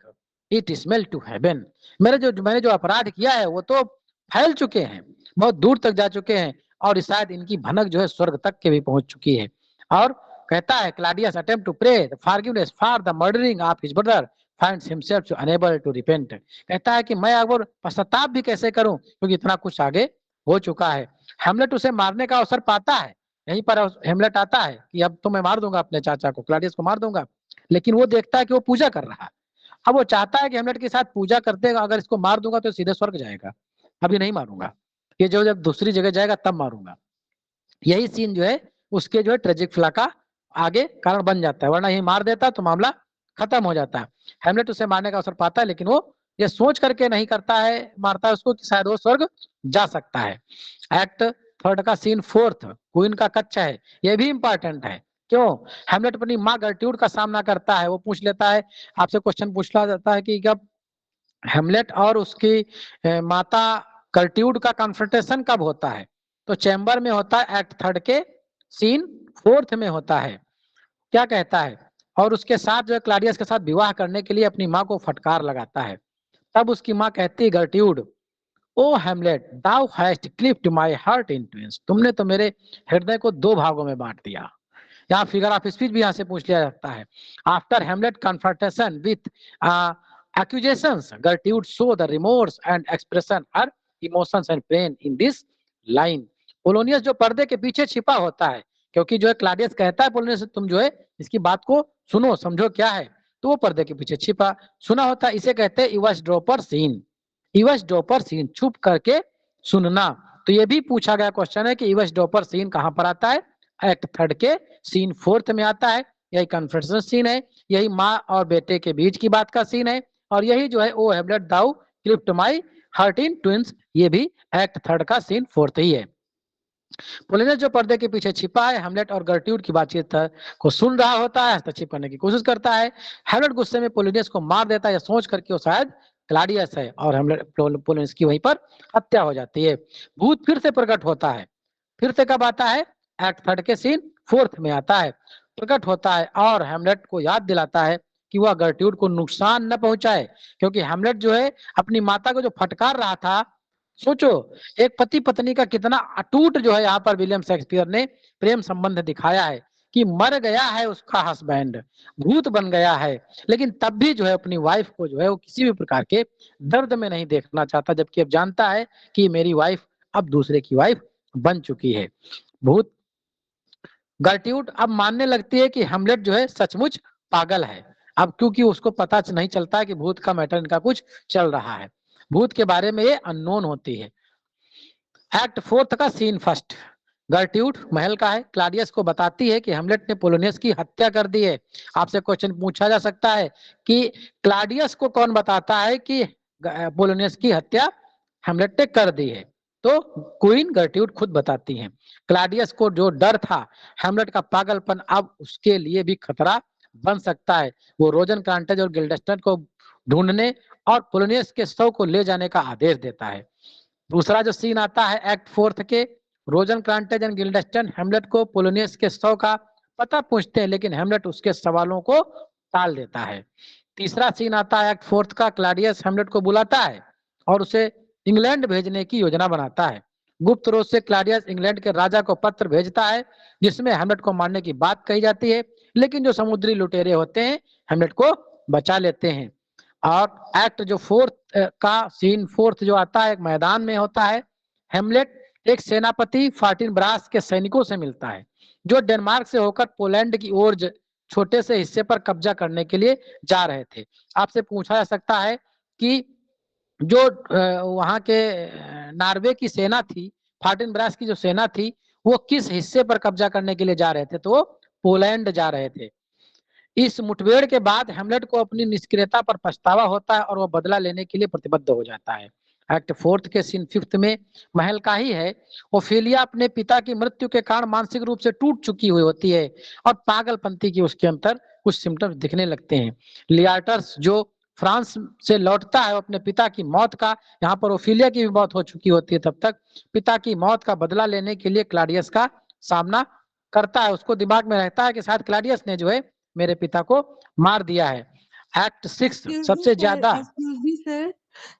it smell to heaven. मैंने जो अपराध किया है वो तो फैल चुके हैं, बहुत दूर तक जा चुके हैं, और शायद इनकी भनक जो है स्वर्ग तक के भी पहुंच चुकी है। और कहता है Claudius attempt to pray forgiveness for the murdering of his brother finds himself unable to repent. कहता है कि मैं अब पश्चाताप भी कैसे करूं, क्योंकि इतना कुछ आगे हो चुका है। हेमलेट उसे मारने का अवसर पाता है, यहीं पर हेमलेट आता है कि अब तो मैं मार दूंगा अपने चाचा को, क्लाडियस को मार दूंगा, लेकिन वो देखता है कि वो पूजा कर रहा है। अब वो चाहता है कि हेमलेट के साथ पूजा करते, अगर इसको मार दूंगा तो सीधे स्वर्ग जाएगा, अभी नहीं मारूंगा, ये जो जब दूसरी जगह जाएगा तब मारूंगा। यही सीन जो है उसके जो है ट्रेजिक फ्ला का आगे कारण बन जाता है, वरना यही मार देता तो मामला खत्म हो जाता है। हेमलेट उसे मारने का अवसर पाता है, लेकिन वो ये सोच करके नहीं करता है, मारता है उसको कि शायद वो स्वर्ग जा सकता है। एक्ट थर्ड का सीन फोर्थ, क्वीन का कच्चा है, ये भी इंपॉर्टेंट है। क्यों? हेमलेट अपनी माँ गर्ट्यूड का सामना करता है, वो पूछ लेता है, आपसे क्वेश्चन पूछा जाता है कि जब हेमलेट और उसकी माता गर्ट्यूड का कन्फ्रंटेशन कब होता है, तो चैम्बर में होता है, एक्ट थर्ड के सीन फोर्थ में होता है। क्या कहता है? और उसके साथ जो है क्लाडियस के साथ विवाह करने के लिए अपनी माँ को फटकार लगाता है। तब उसकी माँ कहती है, गर्ट्यूड oh Hamlet thou hast cleft my heart in twain, तुमने तो मेरे हृदय को दो भागों में बांट दिया। यहाँ फिगर ऑफ स्पीच भी यहाँ से पूछ लिया जाता है। After Hamlet confrontation with accusations, Gertrude show the remorse and expression her emotions and pain in this line. Polonius जो पर्दे के पीछे छिपा होता है, क्योंकि जो है क्लाडियस कहता है पोलोनियस से, तुम जो है इसकी बात को सुनो, समझो क्या है, तो वो पर्दे के पीछे छिपा सुना होता है। इसे कहते हैं इवसड्रॉपर सीन, इवसड्रॉपर सीन, छुप करके सुनना। तो ये भी पूछा गया क्वेश्चन है कि इवसड्रॉपर सीन कहां पर आता है, एक्ट थर्ड के सीन फोर्थ में आता है। यही कन्फ्रेशन सीन है, यही माँ और बेटे के बीच की बात का सीन है, और यही जो है oh Hamlet thou cleft my heart in twain, ये भी एक्ट थर्ड का सीन फोर्थ ही है। पोलिनस जो पर्दे के पीछे छिपा है, हेमलेट और गर्ट्यूड की बातचीत को सुन रहा होता है, हस्तक्षेप करने की कोशिश करता है। हेमलेट गुस्से में पोलिनस को मार देता है, सोच करके वो शायद क्लाडियस है, और हेमलेट पोलिनस की वहीं पर हत्या हो जाती है। भूत फिर से प्रकट होता है, फिर से कब आता है, एक्ट थर्ड के सीन फोर्थ में आता है। प्रकट होता है और हेमलेट को याद दिलाता है कि वह गर्ट्यूड को नुकसान न पहुंचाए, क्योंकि हेमलेट जो है अपनी माता को जो फटकार रहा था, सोचो एक पति पत्नी का कितना अटूट जो है यहाँ पर विलियम शेक्सपियर ने प्रेम संबंध दिखाया है कि मर गया है उसका हस्बैंड, भूत बन गया है, लेकिन तब भी जो है अपनी वाइफ को जो है वो किसी भी प्रकार के दर्द में नहीं देखना चाहता, जबकि अब जानता है कि मेरी वाइफ अब दूसरे की वाइफ बन चुकी है। भूत गर्ट्यूड अब मानने लगती है कि हेमलेट जो है सचमुच पागल है, अब क्योंकि उसको पता नहीं चलता है कि भूत का मैटर इनका कुछ चल रहा है, भूत के बारे में ये अननोन होती है। एक्ट फोर्थ का सीन फर्स्ट, गर्ट्यूड महल का है, क्लाडियस को बताती है कि हेमलेट ने पोलोनियस की हत्या कर दी है। आपसे क्वेश्चन पूछा जा सकता है कि क्लाडियस को कौन बताता है कि पोलोनियस की हत्या हेमलेट ने कर दी है, तो क्वीन गर्ट्यूड खुद बताती हैं। क्लाडियस को जो डर था हेमलेट का पागलपन अब उसके लिए भी खतरा बन सकता है, वो रोजनक्रांटेज और गिल्डेस्टन को ढूंढने और पोलोनियस के शव को ले जाने का आदेश देता है। दूसरा जो सीन आता है एक्ट फोर्थ के, रोजनक्रांटेज एंड गिल्डेस्टन हेमलेट को पोलोनियस के शव का पता पूछते हैं, लेकिन हेमलेट उसके सवालों को टाल देता है। तीसरा सीन आता है एक्ट फोर्थ का, क्लाडियस हेमलेट को बुलाता है और उसे इंग्लैंड भेजने की योजना बनाता है। गुप्त रूप से क्लाडियस इंग्लैंड के राजा को पत्र भेजता है जिसमें हेमलेट को मारने की बात कही जाती है, लेकिन जो समुद्री लुटेरे होते हैं हेमलेट को बचा लेते हैं। और एक्ट जो फोर्थ का सीन फोर्थ जो आता है एक मैदान में होता है। हेमलेट एक सेनापति फार्टिनब्रास के सैनिकों से मिलता है जो डेनमार्क से होकर पोलैंड की ओर छोटे से हिस्से पर कब्जा करने के लिए जा रहे थे। आपसे पूछा जा सकता है कि जो वहां के नॉर्वे की सेना थी, फार्टिनब्रास की जो सेना थी, वो किस हिस्से पर कब्जा करने के लिए जा रहे थे, तो वो पोलैंड जा रहे थे। इस मुठभेड़ के बाद हेमलेट को अपनी निष्क्रियता पर पछतावा होता है और वो बदला लेने के लिए प्रतिबद्ध हो जाता है। एक्ट फोर्थ के सीन फिफ्थ में महल का ही है। ओफेलिया अपने पिता की मृत्यु के कारण मानसिक रूप से टूट चुकी हुई होती है और पागलपंती की उसके अंदर कुछ सिम्टम्स दिखने लगते हैं। लियाटर्स जो फ्रांस से लौटता है अपने पिता की मौत का, यहाँ पर ओफेलिया की भी मौत हो चुकी होती है तब तक, पिता की मौत का बदला लेने के लिए क्लाडियस का सामना करता है। उसको दिमाग में रहता है कि शायद क्लाडियस ने जो है मेरे पिता को मार दिया है। एक्ट 6 सबसे ज्यादा। एक्सक्यूज मी सर,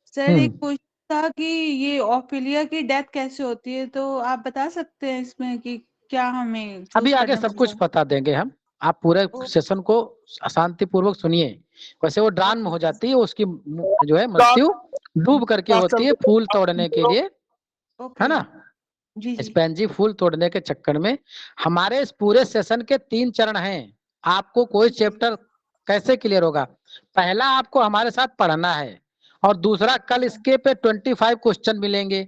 सर एक क्वेश्चन था कि ये ओफेलिया की डेथ कैसे होती है, तो आप बता सकते हैं इसमें कि क्या हमें अभी choose आगे करना सब कुछ पड़ेगा? बता देंगे हम। आप पूरे सेशन को शांतिपूर्वक सुनिए। वैसे वो ड्रान में हो जाती है, उसकी जो है मृत्यु डूब करके होती है फूल तोड़ने के लिए, है ना। जी जी। स्पेंजी फूल तोड़ने के चक्कर में। हमारे इस पूरे सेशन के 3 चरण हैं। आपको कोई चैप्टर कैसे क्लियर होगा? पहला आपको हमारे साथ पढ़ना है, और दूसरा कल इसके पे 25 क्वेश्चन मिलेंगे,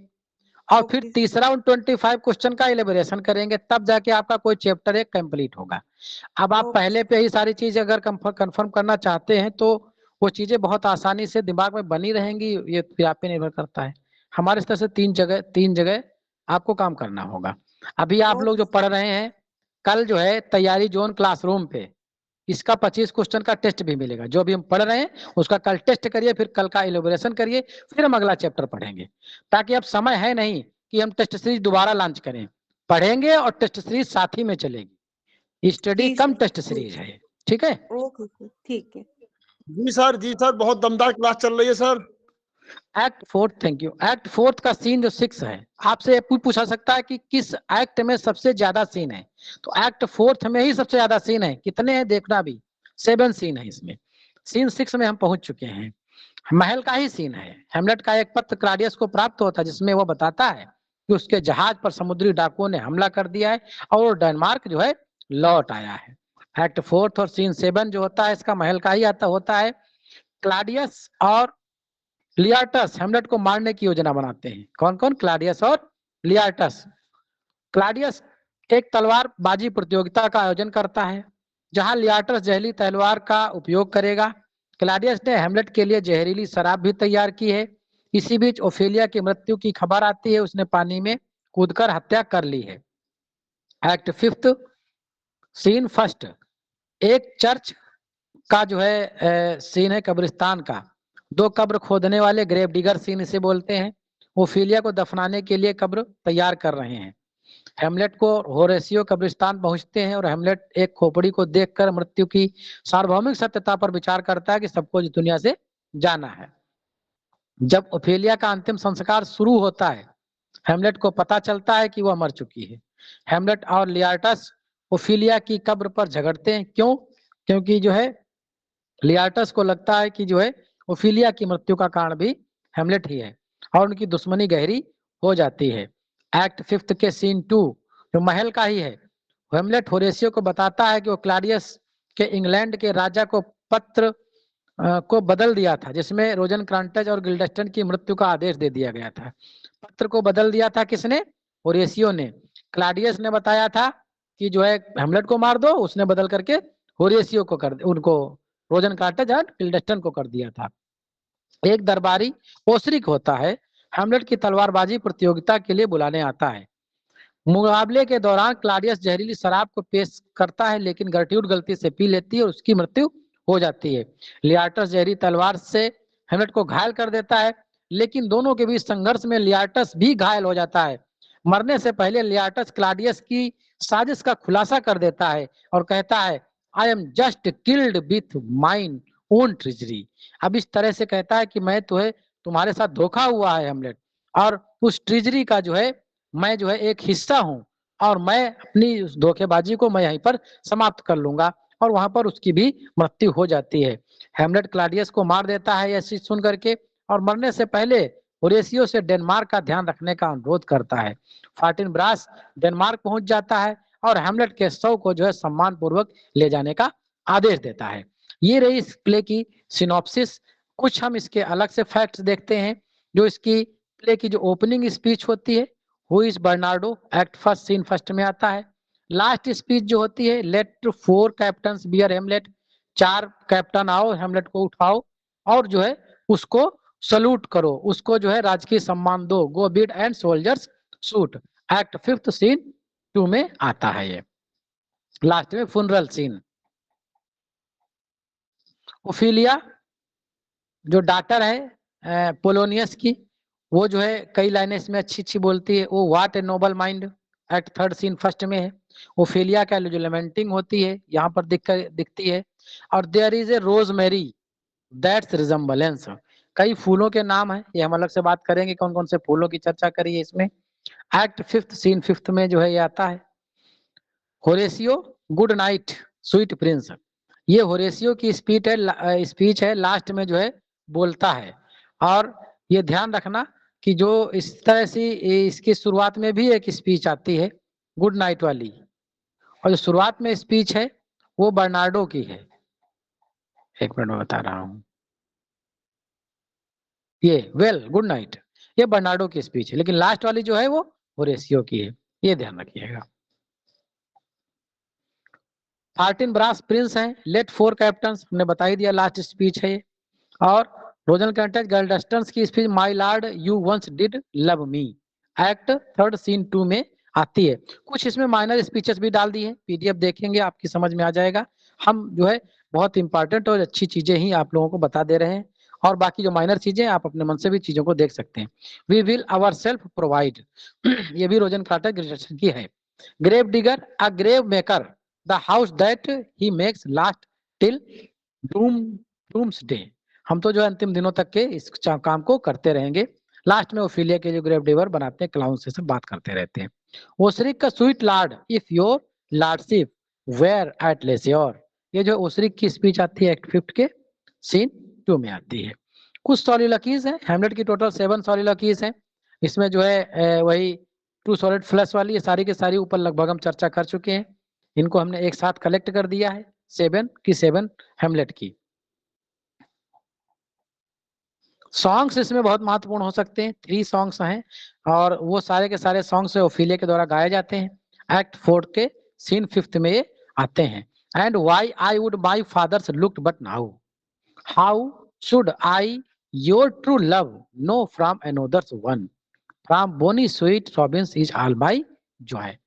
और फिर तीसरा उन 25 क्वेश्चन का इलेबोरेशन करेंगे, तब जाके आपका कोई चैप्टर एक कंप्लीट होगा। अब आप पहले पे ही सारी चीजें अगर कंफर्म करना चाहते हैं तो वो चीजें बहुत आसानी से दिमाग में बनी रहेंगी, ये फिर आप पे निर्भर करता है। हमारे तरह से 3 जगह आपको काम करना होगा। अभी आप लोग जो पढ़ रहे हैं, कल जो है तैयारी जोन क्लासरूम पे इसका 25 क्वेश्चन का टेस्ट भी मिलेगा। जो भी हम पढ़ रहे हैं उसका कल टेस्ट करिए, फिर कल का इलेबोरेशन करिए, फिर हम अगला चैप्टर पढ़ेंगे। ताकि अब समय है नहीं कि हम टेस्ट सीरीज दोबारा लॉन्च करें, पढ़ेंगे और टेस्ट सीरीज साथ ही में चलेगी। स्टडी कम टेस्ट सीरीज है, ठीक है। ओके ठीक है। जी सर बहुत दमदार क्लास चल रही है sir. Act 4, thank you. Act 4 का सीन जो 6 है, आपसे पूछा सकता है कि किस एक्ट में सबसे ज्यादा सीन है, तो एक्ट 4 में ही सबसे ज्यादा सीन है। कितने हैं देखना भी, 7 सीन है इसमें। सीन 6 में हम पहुंच चुके हैं। महल का ही सीन है। हेमलेट का एक पत्र क्लाडियस को प्राप्त होता है, जिसमें वो बताता है कि उसके जहाज पर समुद्री डाकुओं ने हमला कर दिया है और डेनमार्क जो है लौट आया है। एक्ट 4 और सीन 7 जो होता है, इसका महल का ही होता है। क्लाडियस और लियाटस हेमलेट को मारने की योजना बनाते हैं। कौन कौन? क्लाडियस और लियाटस। क्लाडियस एक तलवारबाजी प्रतियोगिता का आयोजन करता है, जहां लियाटस जहरीली तलवार का उपयोग करेगा। क्लाडियस ने हेमलेट के लिए जहरीली शराब भी तैयार की है। इसी बीच ओफेलिया की मृत्यु की खबर आती है, उसने पानी में कूदकर हत्या कर ली है। एक्ट 5 सीन 1 एक चर्च का जो है सीन है, कब्रिस्तान का। 2 कब्र खोदने वाले ग्रेव डिगर सीन इसे बोलते हैं। ओफेलिया को दफनाने के लिए कब्र तैयार कर रहे हैं। हेमलेट को होरेसियो कब्रिस्तान पहुंचते हैं, और हेमलेट एक खोपड़ी को देखकर मृत्यु की सार्वभौमिक सत्यता पर विचार करता है कि सबको इस दुनिया से जाना है। जब ओफेलिया का अंतिम संस्कार शुरू होता है, हेमलेट को पता चलता है कि वह मर चुकी है। हेमलेट और लियाटस ओफेलिया की कब्र पर झगड़ते हैं। क्यों? क्योंकि जो है लियाटस को लगता है कि जो है ओफेलिया की मृत्यु का कारण भी हेमलेट ही है, और उनकी दुश्मनी गहरी हो जाती है। एक्ट 5 के सीन 2 जो महल का ही है, हेमलेट होरेसियो को बताता है कि वो क्लाडियस के इंग्लैंड के राजा को पत्र को बदल दिया था, जिसमें रोजनक्रांटज और गिल्डेस्टन की मृत्यु का आदेश दे दिया गया था। पत्र को बदल दिया था किसने? होरेसियो ने। क्लाडियस ने बताया था कि जो है हेमलेट को मार दो, उसने बदल करके होरेसियो को उनको रोजनक्रांटज और गिल्डेस्टन को कर दिया था। एक दरबारी ओसरिक होता है, हेमलेट की तलवारबाजी प्रतियोगिता के लिए बुलाने आता है। मुकाबले के दौरान क्लाडियस जहरीली शराब को पेश करता है, लेकिन गर्ट्यूड गलती से पी लेती है और उसकी मृत्यु हो जाती है। लियाटस जहरी तलवार से हेमलेट को घायल कर देता है, लेकिन दोनों के बीच संघर्ष में लियाटस भी घायल हो जाता है। मरने से पहले लियाटस क्लाडियस की साजिश का खुलासा कर देता है और कहता है, I am just killed with mine own treasury. अब इस तरह से कहता है कि मैं तुम्हारे साथ धोखा हुआ है हेमलेट, और उस ट्रेजरी का जो है मैं जो है एक हिस्सा हूं, और मैं अपनी उस धोखेबाजी को मैं यहीं पर समाप्त कर लूंगा, और वहां पर उसकी भी मृत्यु हो जाती है। हेमलेट क्लाडियस को मार देता है यह चीज सुन करके, और मरने से पहले होरेसियो से डेनमार्क का ध्यान रखने का अनुरोध करता है। फार्टिनब्रास डेनमार्क पहुंच जाता है और हेमलेट के शव को जो है सम्मान पूर्वक ले जाने का आदेश देता है। ये रही इस प्ले की सिनॉप्सिस। कुछ हम इसके अलग से फैक्ट्स देखते हैं। जो इसकी प्ले की जो ओपनिंग स्पीच होती है, who is Bernardo, act 1 scene 1 में आता है। लास्ट स्पीच जो होती है, let 4 captains bear Hamlet, 4 captain आओ, हेमलेट को उठाओ और जो है उसको सल्यूट करो, उसको जो है राजकीय सम्मान दो, go bid and soldiers shoot. Act 5 scene 2 में आता है ये। लास्ट में फुनरल सीन। ओफेलिया जो डॉटर है पोलोनियस की, वो जो है कई लाइनें इसमें अच्छी अच्छी बोलती है। वो what a noble mind, act 3 scene 1 में है। ओफेलिया का जो लेमेंटिंग होती है यहाँ पर दिखती है। और there is a rosemary, that's resemblance. कई फूलों के नाम हैं, ये हम अलग से बात करेंगे कौन कौन से फूलों की चर्चा करिए इसमें। एक्ट 5 सीन 5 में जो है ये आता है होरेसियो गुड नाइट स्वीट प्रिंस। ये होरेसियो की स्पीच है लास्ट में जो है बोलता है। और ये ध्यान रखना कि जो इस तरह से इसकी शुरुआत में भी एक स्पीच आती है गुड नाइट वाली, और जो शुरुआत में स्पीच है वो बर्नार्डो की है। एक मिनट में बता रहा हूं, ये वेल गुड नाइट ये बर्नार्डो की स्पीच है, लेकिन लास्ट वाली जो है वो होरेसियो की है, ये ध्यान रखिएगा। 13 ब्रास प्रिंस हैं, लेट 4 कैप्टन्स हमने बता ही दिया, लास्ट स्पीच है ये। और रोजन कैंटेज गर्लडस्टन्स की speech my lord you once did love me, act 3 scene 2 में आती है। कुछ इसमें माइनर स्पीचेस भी डाल दी है, पीडीएफ देखेंगे आपकी समझ में आ जाएगा। हम जो है बहुत इंपॉर्टेंट और अच्छी चीजें ही आप लोगों को बता दे रहे हैं, और बाकी जो माइनर चीजें आप अपने मन से भी चीजों को देख सकते हैं। We will our self provide ये भी रोजन कार्टर ग्रेजुएशन की है। Grave digger a grave maker the house that he makes last till doomsday. हम तो जो अंतिम दिनों तक के इस काम को करते रहेंगे। लास्ट में ओफिलिया के जो ग्रेव डिगर बनाते हैं क्लाउन से सब बात करते रहते हैं। ओसरिक का sweet lord if your lordship were at leisure, ये जो ओसरिक की स्पीच आती है एक्ट 5 के सीन 2 में आती है। कुछ सॉलिलॉकीज हैं, हैमलेट की टोटल 7 सॉलिलॉकीज हैं। इसमें जो है वही टू सॉलिड फ्लश वाली, ये सारी की सारी ऊपर लगभग हम चर्चा कर चुके हैं। इनको हमने एक साथ कलेक्ट कर दिया है 7 की 7 हैमलेट की। सॉन्ग्स इसमें बहुत महत्वपूर्ण हो सकते हैं, 3 सॉन्ग्स हैं और वो सारे के सारे सॉन्ग्स ओफिलिया के द्वारा गाए जाते हैं। एक्ट 4 के सीन 5 में ये आते हैं। And why I would my father's looked but now, how should I your true love know from another's one, from bonny sweet Robin's is all my joy.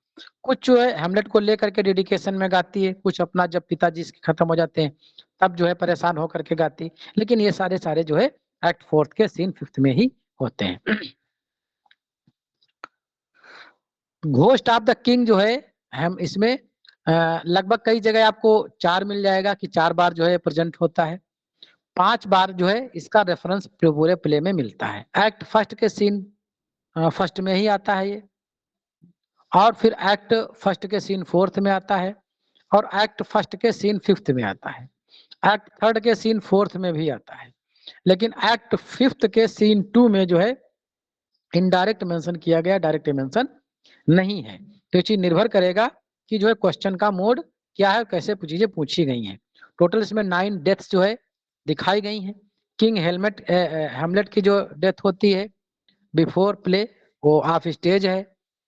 कुछ जो है हेमलेट को लेकर के डेडिकेशन में गाती है, कुछ अपना जब पिताजी इसके खत्म हो जाते हैं तब जो है परेशान होकर के गाती है, लेकिन ये सारे सारे जो है एक्ट 4 के सीन 5 में ही होते हैं। घोस्ट ऑफ द किंग जो है हम इसमें लगभग कई जगह आपको 4 मिल जाएगा कि 4 बार जो है प्रेजेंट होता है, 5 बार जो है इसका रेफरेंस पूरे प्ले में मिलता है। एक्ट 1 के सीन 1 में ही आता है ये, और फिर एक्ट 1 के सीन 4 में आता है, और एक्ट 1 के सीन 5 में आता है, एक्ट 3 के सीन 4 में भी आता है, लेकिन एक्ट 5 के सीन 2 में जो है इनडायरेक्ट मेंशन किया गया, डायरेक्ट मेंशन नहीं है। तो ये चीज निर्भर करेगा कि जो है क्वेश्चन का मोड क्या है, कैसे चीजें पूछी गई हैं। टोटल इसमें 9 डेथ्स जो है दिखाई गई हैं। किंग हेमलेट की जो डेथ होती है बिफोर प्ले वो ऑफ स्टेज है।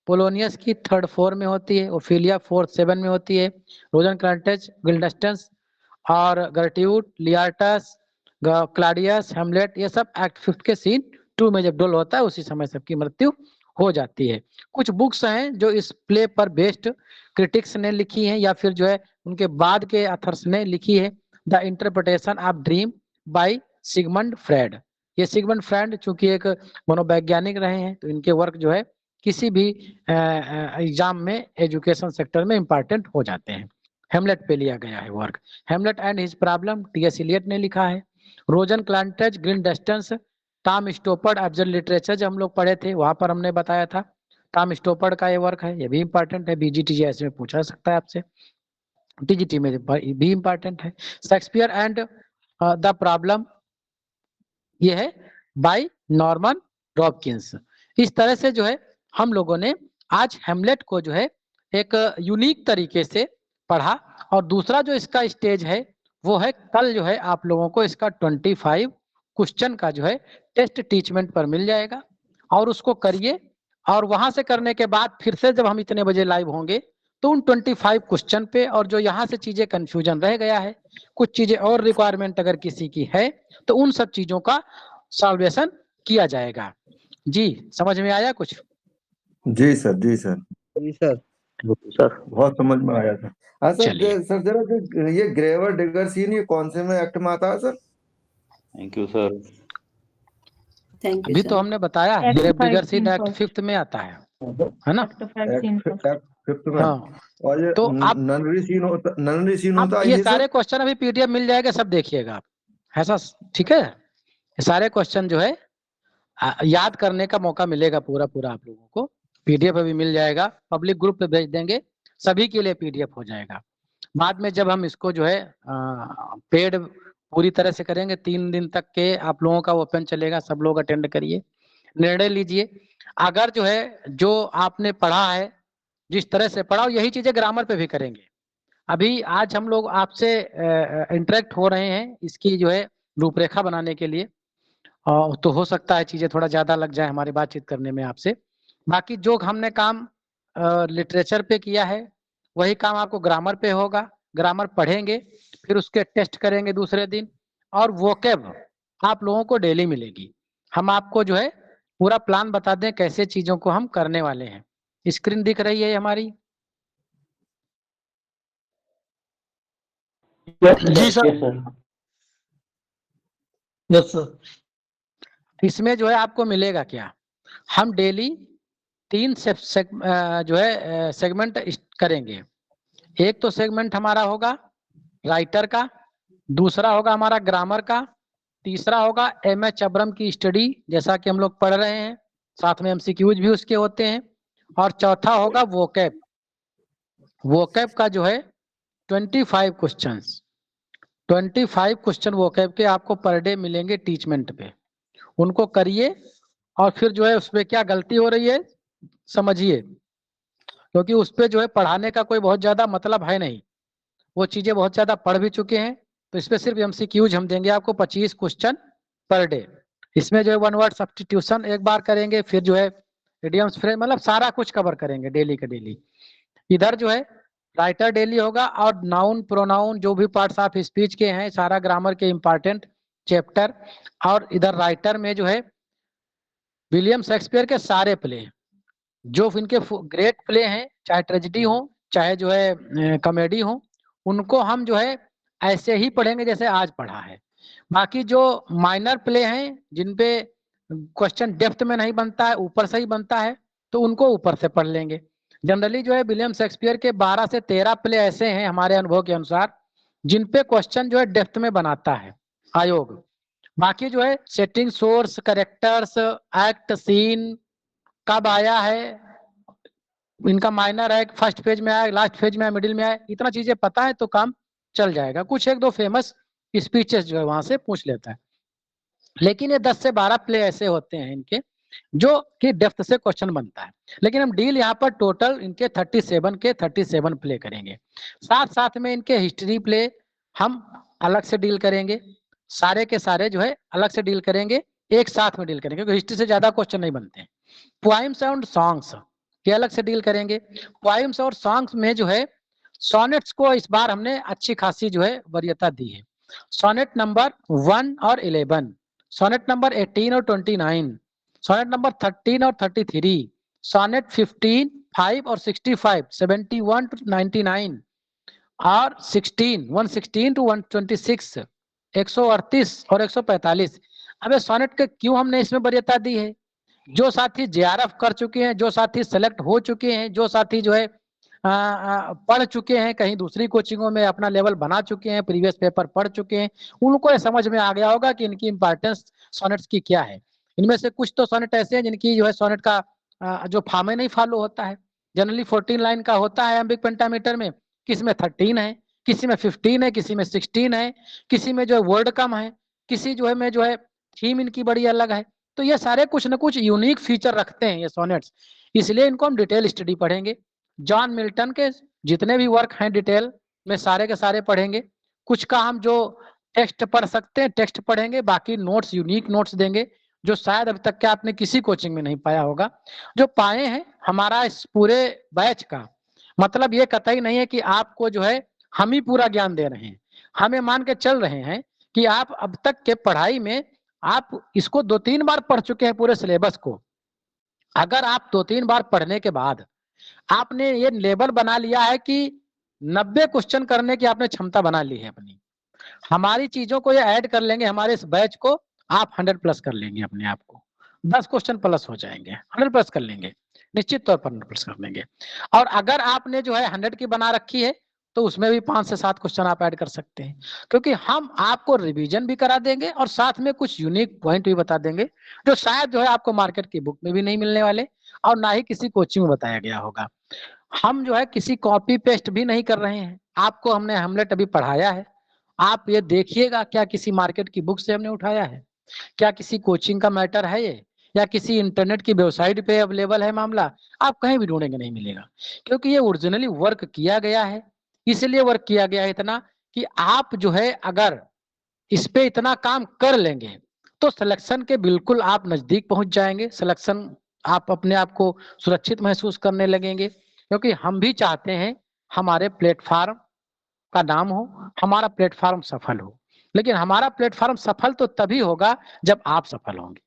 पोलोनियस की 3rd 4 में होती है, ओफिलिया 4th 7 में होती है। रोजन क्रांटेज गिल्डस्टन्स और गर्ट्यूड लियार्टस क्लाडियस हेमलेट ये सब एक्ट 5 के सीन 2 में जब डोल होता है उसी समय सबकी मृत्यु हो जाती है। कुछ बुक्स हैं जो इस प्ले पर बेस्ड क्रिटिक्स ने लिखी हैं या फिर जो है उनके बाद के ऑथर्स ने लिखी है। The interpretation of dream by Sigmund Freud, ये सिगमंड फ्रेड चूंकि एक मनोवैज्ञानिक रहे हैं तो इनके वर्क जो है किसी भी एग्जाम में एजुकेशन सेक्टर में इंपॉर्टेंट हो जाते हैं। हेमलेट पे लिया गया है work. Hamlet and his problem TS Eliot ने लिखा है। Rosencrantz Guildenstern Tom Stoppard absurd literature जो हम लोग पढ़े थे वहां पर हमने बताया था टॉम स्टोपर्ड का ये वर्क है, ये भी इंपॉर्टेंट है, बीजीटीजीएस में पूछा सकता है आपसे, टीजीटी में भी इंपॉर्टेंट है। शेक्सपियर एंड द प्रॉब्लम ये है बाय नॉर्मन रॉबकिंस। इस तरह से जो है हम लोगों ने आज हेमलेट को जो है एक यूनिक तरीके से पढ़ा, और दूसरा जो इसका स्टेज है वो है कल जो है आप लोगों को इसका 25 क्वेश्चन का जो है टेस्ट टीचमेंट पर मिल जाएगा, और उसको करिए। और वहां से करने के बाद फिर से जब हम इतने बजे लाइव होंगे तो उन 25 क्वेश्चन पे, और जो यहाँ से चीजें कंफ्यूजन रह गया है, कुछ चीजें और रिक्वायरमेंट अगर किसी की है तो उन सब चीजों का सॉल्वेशन किया जाएगा। जी समझ में आया कुछ? जी सर, जी सर, जी सर, सर बहुत समझ में आया था। हाँ सर, चलिए। सर जरा ये ग्रेवर डिगर सीन ये कौन से में एक्ट में आता है sir? Thank you sir. Thank you अभी तो हमने बताया Act grave 5 digger scene scene act first. 5 में आता है ना? Act 5 scene first. एक्ट 5 में। हाँ, और ये तो आप ननरी सीन होता आप है ये ये सारे सर? क्वेश्चन अभी पीडीएफ मिल जाएगा, सब देखिएगा आप। ऐसा ठीक है। सारे क्वेश्चन जो है याद करने का मौका मिलेगा पूरा पूरा आप लोगों को। पीडीएफ भी मिल जाएगा, पब्लिक ग्रुप पे भेज देंगे, सभी के लिए पीडीएफ हो जाएगा। बाद में जब हम इसको जो है पेड पूरी तरह से करेंगे, 3 दिन तक के आप लोगों का ओपन चलेगा, सब लोग अटेंड करिए, निर्णय लीजिए। अगर जो है जो आपने पढ़ा है, जिस तरह से पढ़ा, यही चीजें ग्रामर पे भी करेंगे। अभी आज हम लोग आपसे इंटरेक्ट हो रहे हैं इसकी जो है रूपरेखा बनाने के लिए, तो हो सकता है चीजें थोड़ा ज्यादा लग जाए हमारी बातचीत करने में आपसे। बाकी जो हमने काम लिटरेचर पे किया है वही काम आपको ग्रामर पे होगा। ग्रामर पढ़ेंगे, फिर उसके टेस्ट करेंगे दूसरे दिन, और वोकैब आप लोगों को डेली मिलेगी। हम आपको जो है पूरा प्लान बता दें कैसे चीजों को हम करने वाले हैं। स्क्रीन दिख रही है हमारी? जी सर। Yes sir. इसमें जो है आपको मिलेगा क्या, हम डेली 3 जो है सेगमेंट करेंगे। एक तो सेगमेंट हमारा होगा राइटर का, दूसरा होगा हमारा ग्रामर का, तीसरा होगा एमएच अब्रम की स्टडी जैसा कि हम लोग पढ़ रहे हैं, साथ में एमसीक्यूज भी उसके होते हैं, और चौथा होगा वोकैब। वोकैब का जो है 25 क्वेश्चंस, 25 क्वेश्चन वोकैब के आपको पर डे मिलेंगे टीचमेंट पे। उनको करिए और फिर जो है उसमें क्या गलती हो रही है समझिए, क्योंकि उस पे जो है पढ़ाने का कोई बहुत ज्यादा मतलब है नहीं, वो चीजें बहुत ज्यादा पढ़ भी चुके हैं। तो इस पे सिर्फ एमसीक्यूज हम देंगे आपको 25 क्वेश्चन पर डे। इसमें जो है 1 वर्ड सब्स्टिट्यूशन एक बार करेंगे, फिर जो है इडियम्स फ्रेज, मतलब सारा कुछ कवर करेंगे डेली का डेली। इधर जो है राइटर डेली होगा, और नाउन प्रोनाउन जो भी पार्ट्स ऑफ स्पीच के हैं, सारा ग्रामर के इंपॉर्टेंट चैप्टर। और इधर राइटर में जो है विलियम शेक्सपियर के सारे प्ले, जो इनके ग्रेट प्ले हैं, चाहे ट्रेजेडी हो चाहे जो है कॉमेडी हो, उनको हम जो है ऐसे ही पढ़ेंगे जैसे आज पढ़ा है। बाकी जो माइनर प्ले हैं जिनपे क्वेश्चन डेप्थ में नहीं बनता है, ऊपर से ही बनता है, तो उनको ऊपर से पढ़ लेंगे। जनरली जो है विलियम शेक्सपियर के 12 से 13 प्ले ऐसे हैं हमारे अनुभव के अनुसार जिनपे क्वेश्चन जो है डेप्थ में बनाता है आयोग। बाकी जो है setting, source, characters, act, scene कब आया है, इनका माइनर है, फर्स्ट पेज में आया, लास्ट पेज में आया, मिडिल में आया, इतना चीजें पता है तो काम चल जाएगा। कुछ 1-2 फेमस स्पीचेस जो है वहां से पूछ लेता है, लेकिन ये 10 से 12 प्ले ऐसे होते हैं इनके जो कि डेप्थ से क्वेश्चन बनता है। लेकिन हम डील यहाँ पर टोटल इनके 37 प्ले करेंगे। साथ साथ में इनके हिस्ट्री प्ले हम अलग से डील करेंगे, सारे के सारे जो है अलग से डील करेंगे, एक साथ में डील करेंगे, क्योंकि हिस्ट्री से ज्यादा क्वेश्चन नहीं बनते हैं। पोइम्स एंड सॉन्ग्स ये अलग से डील करेंगे। पोइम्स और सॉन्ग्स में जो है सोनेट्स को इस बार हमने अच्छी खासी जो है वरीयता दी है। सोनेट नंबर 1 और 11, सोनेट नंबर 18 और 29, सोनेट नंबर 13 और 33, सोनेट 15, 5 और 65, 71 to 99, और 116 to 126, 138 और 145। अब सोनेट के क्यों हमने इसमें वरीयता दी है? जो साथी जेआरएफ कर चुके हैं, जो साथी सेलेक्ट हो चुके हैं, जो साथी जो है पढ़ चुके हैं, कहीं दूसरी कोचिंगों में अपना लेवल बना चुके हैं, प्रीवियस पेपर पढ़ चुके हैं, उनको ये समझ में आ गया होगा कि इनकी इंपॉर्टेंस सोनेट्स की क्या है। इनमें से कुछ तो सोनेट ऐसे हैं जिनकी जो है सोनेट का जो फार्मे नहीं फॉलो होता है। जनरली 14 लाइन का होता है एम्बिक पेंटामीटर में, किसी में 13 है, किसी में 15 है, किसी में 16 है, किसी में जो है वर्ड कम है, किसी जो है में जो है थीम इनकी बड़ी अलग है। तो ये सारे कुछ न कुछ यूनिक फीचर रखते हैं ये सोनेट्स, इसलिए इनको हम डिटेल स्टडी पढ़ेंगे। जॉन मिल्टन के जितने भी वर्क हैं डिटेल में सारे के सारे पढ़ेंगे। कुछ का हम जो टेक्स्ट पढ़ सकते हैं टेक्स्ट पढ़ेंगे, बाकी नोट्स यूनिक नोट्स देंगे जो शायद अभी तक के आपने किसी कोचिंग में नहीं पाया होगा, जो पाए हैं हमारा इस पूरे बैच का। मतलब ये कतई नहीं है कि आपको जो है हम ही पूरा ज्ञान दे रहे हैं, हमें मान के चल रहे हैं कि आप अब तक के पढ़ाई में आप इसको 2-3 बार पढ़ चुके हैं पूरे सिलेबस को। अगर आप 2-3 बार पढ़ने के बाद आपने ये लेवल बना लिया है कि 90 क्वेश्चन करने की आपने क्षमता बना ली है अपनी, हमारी चीजों को ये ऐड कर लेंगे, हमारे इस बैच को आप 100+ कर लेंगे अपने आप को, 10 क्वेश्चन प्लस हो जाएंगे, 100+ कर लेंगे, निश्चित तौर पर 100+ कर लेंगे। और अगर आपने जो है 100 की बना रखी है तो उसमें भी 5 से 7 क्वेश्चन आप ऐड कर सकते हैं, क्योंकि हम आपको रिवीजन भी करा देंगे और साथ में कुछ यूनिक पॉइंट भी बता देंगे जो शायद जो है आपको मार्केट की बुक में भी नहीं मिलने वाले और ना ही किसी कोचिंग में बताया गया होगा। हम जो है किसी कॉपी पेस्ट भी नहीं कर रहे हैं, आपको हमने हेमलेट अभी पढ़ाया है, आप ये देखिएगा क्या किसी मार्केट की बुक से हमने उठाया है, क्या किसी कोचिंग का मैटर है ये, या किसी इंटरनेट की वेबसाइट पे अवेलेबल है मामला, आप कहीं भी ढूंढेंगे नहीं मिलेगा, क्योंकि ये ओरिजिनली वर्क किया गया है। इसलिए वर्क किया गया है इतना कि आप जो है अगर इस पे इतना काम कर लेंगे तो सिलेक्शन के बिल्कुल आप नजदीक पहुंच जाएंगे, सिलेक्शन आप अपने आप को सुरक्षित महसूस करने लगेंगे, क्योंकि हम भी चाहते हैं हमारे प्लेटफार्म का नाम हो, हमारा प्लेटफार्म सफल हो। लेकिन हमारा प्लेटफार्म सफल तो तभी होगा जब आप सफल होंगे,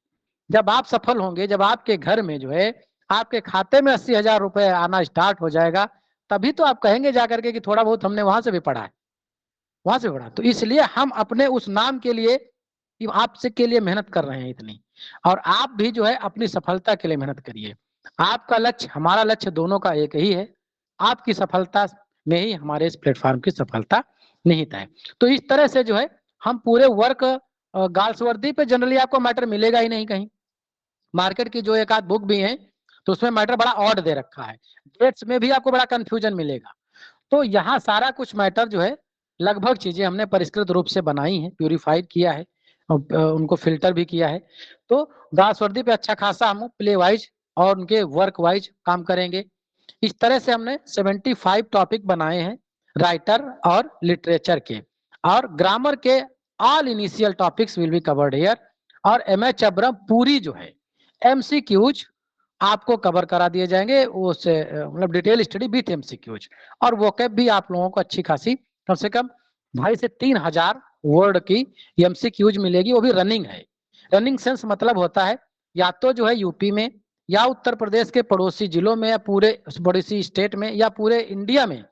जब आप सफल होंगे, जब आपके घर में जो है आपके खाते में 80,000 रुपए आना स्टार्ट हो जाएगा, तभी तो आप कहेंगे जाकर के कि थोड़ा बहुत हमने वहां से भी पढ़ा है, वहां से पढ़ा। तो इसलिए हम अपने उस नाम के लिए आपसे के लिए मेहनत कर रहे हैं इतनी, और आप भी जो है अपनी सफलता के लिए मेहनत करिए। आपका लक्ष्य हमारा लक्ष्य दोनों का एक ही है, आपकी सफलता में ही हमारे इस प्लेटफॉर्म की सफलता निहित है। तो इस तरह से जो है हम पूरे वर्क गर्ल्स वर्दी पे जनरली आपको मैटर मिलेगा ही नहीं कहीं, मार्केट की जो एक आध बुक भी है तो उसमें मैटर बड़ा ऑड दे रखा है, डेट्स में भी आपको बड़ा कंफ्यूजन मिलेगा। तो यहाँ सारा कुछ मैटर जो है लगभग चीजें हमने परिष्कृत रूप से बनाई हैं, प्यूरिफाइड किया है, उनको फिल्टर भी किया है। तो दास वर्दी पे अच्छा खासा हम प्ले वाइज और उनके वर्क वाइज काम करेंगे। इस तरह से हमने 75 टॉपिक बनाए हैं राइटर और लिटरेचर के, और ग्रामर के all initial topics will be covered here. और एमएच अब्रम पूरी जो है एमसीक्यूज आपको कवर करा दिए जाएंगे, उससे मतलब डिटेल स्टडी विथ एमसीक्यूज, और वोकैब भी आप लोगों को अच्छी खासी कम से कम 2,500 से 3,000 वर्ड की एमसीक्यूज मिलेगी, वो भी रनिंग है। रनिंग सेंस मतलब होता है या तो जो है यूपी में या उत्तर प्रदेश के पड़ोसी जिलों में या पूरे पड़ोसी स्टेट में या पूरे इंडिया में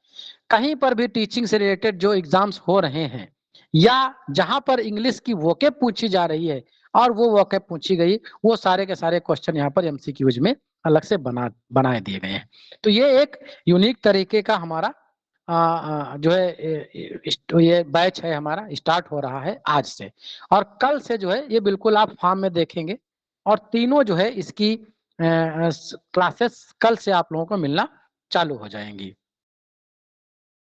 कहीं पर भी टीचिंग से रिलेटेड जो एग्जाम्स हो रहे हैं या जहां पर इंग्लिश की वोकैब पूछी जा रही है और वो वोकैब पूछी गई, वो सारे के सारे क्वेश्चन यहाँ पर एमसीक्यूज में अलग से बनाए दिए गए हैं। तो ये एक यूनिक तरीके का हमारा जो है ये बैच है हमारा, स्टार्ट हो रहा है आज से, और कल से जो है ये बिल्कुल आप फॉर्म में देखेंगे, और तीनों जो है इसकी क्लासेस कल से आप लोगों को मिलना चालू हो जाएंगी।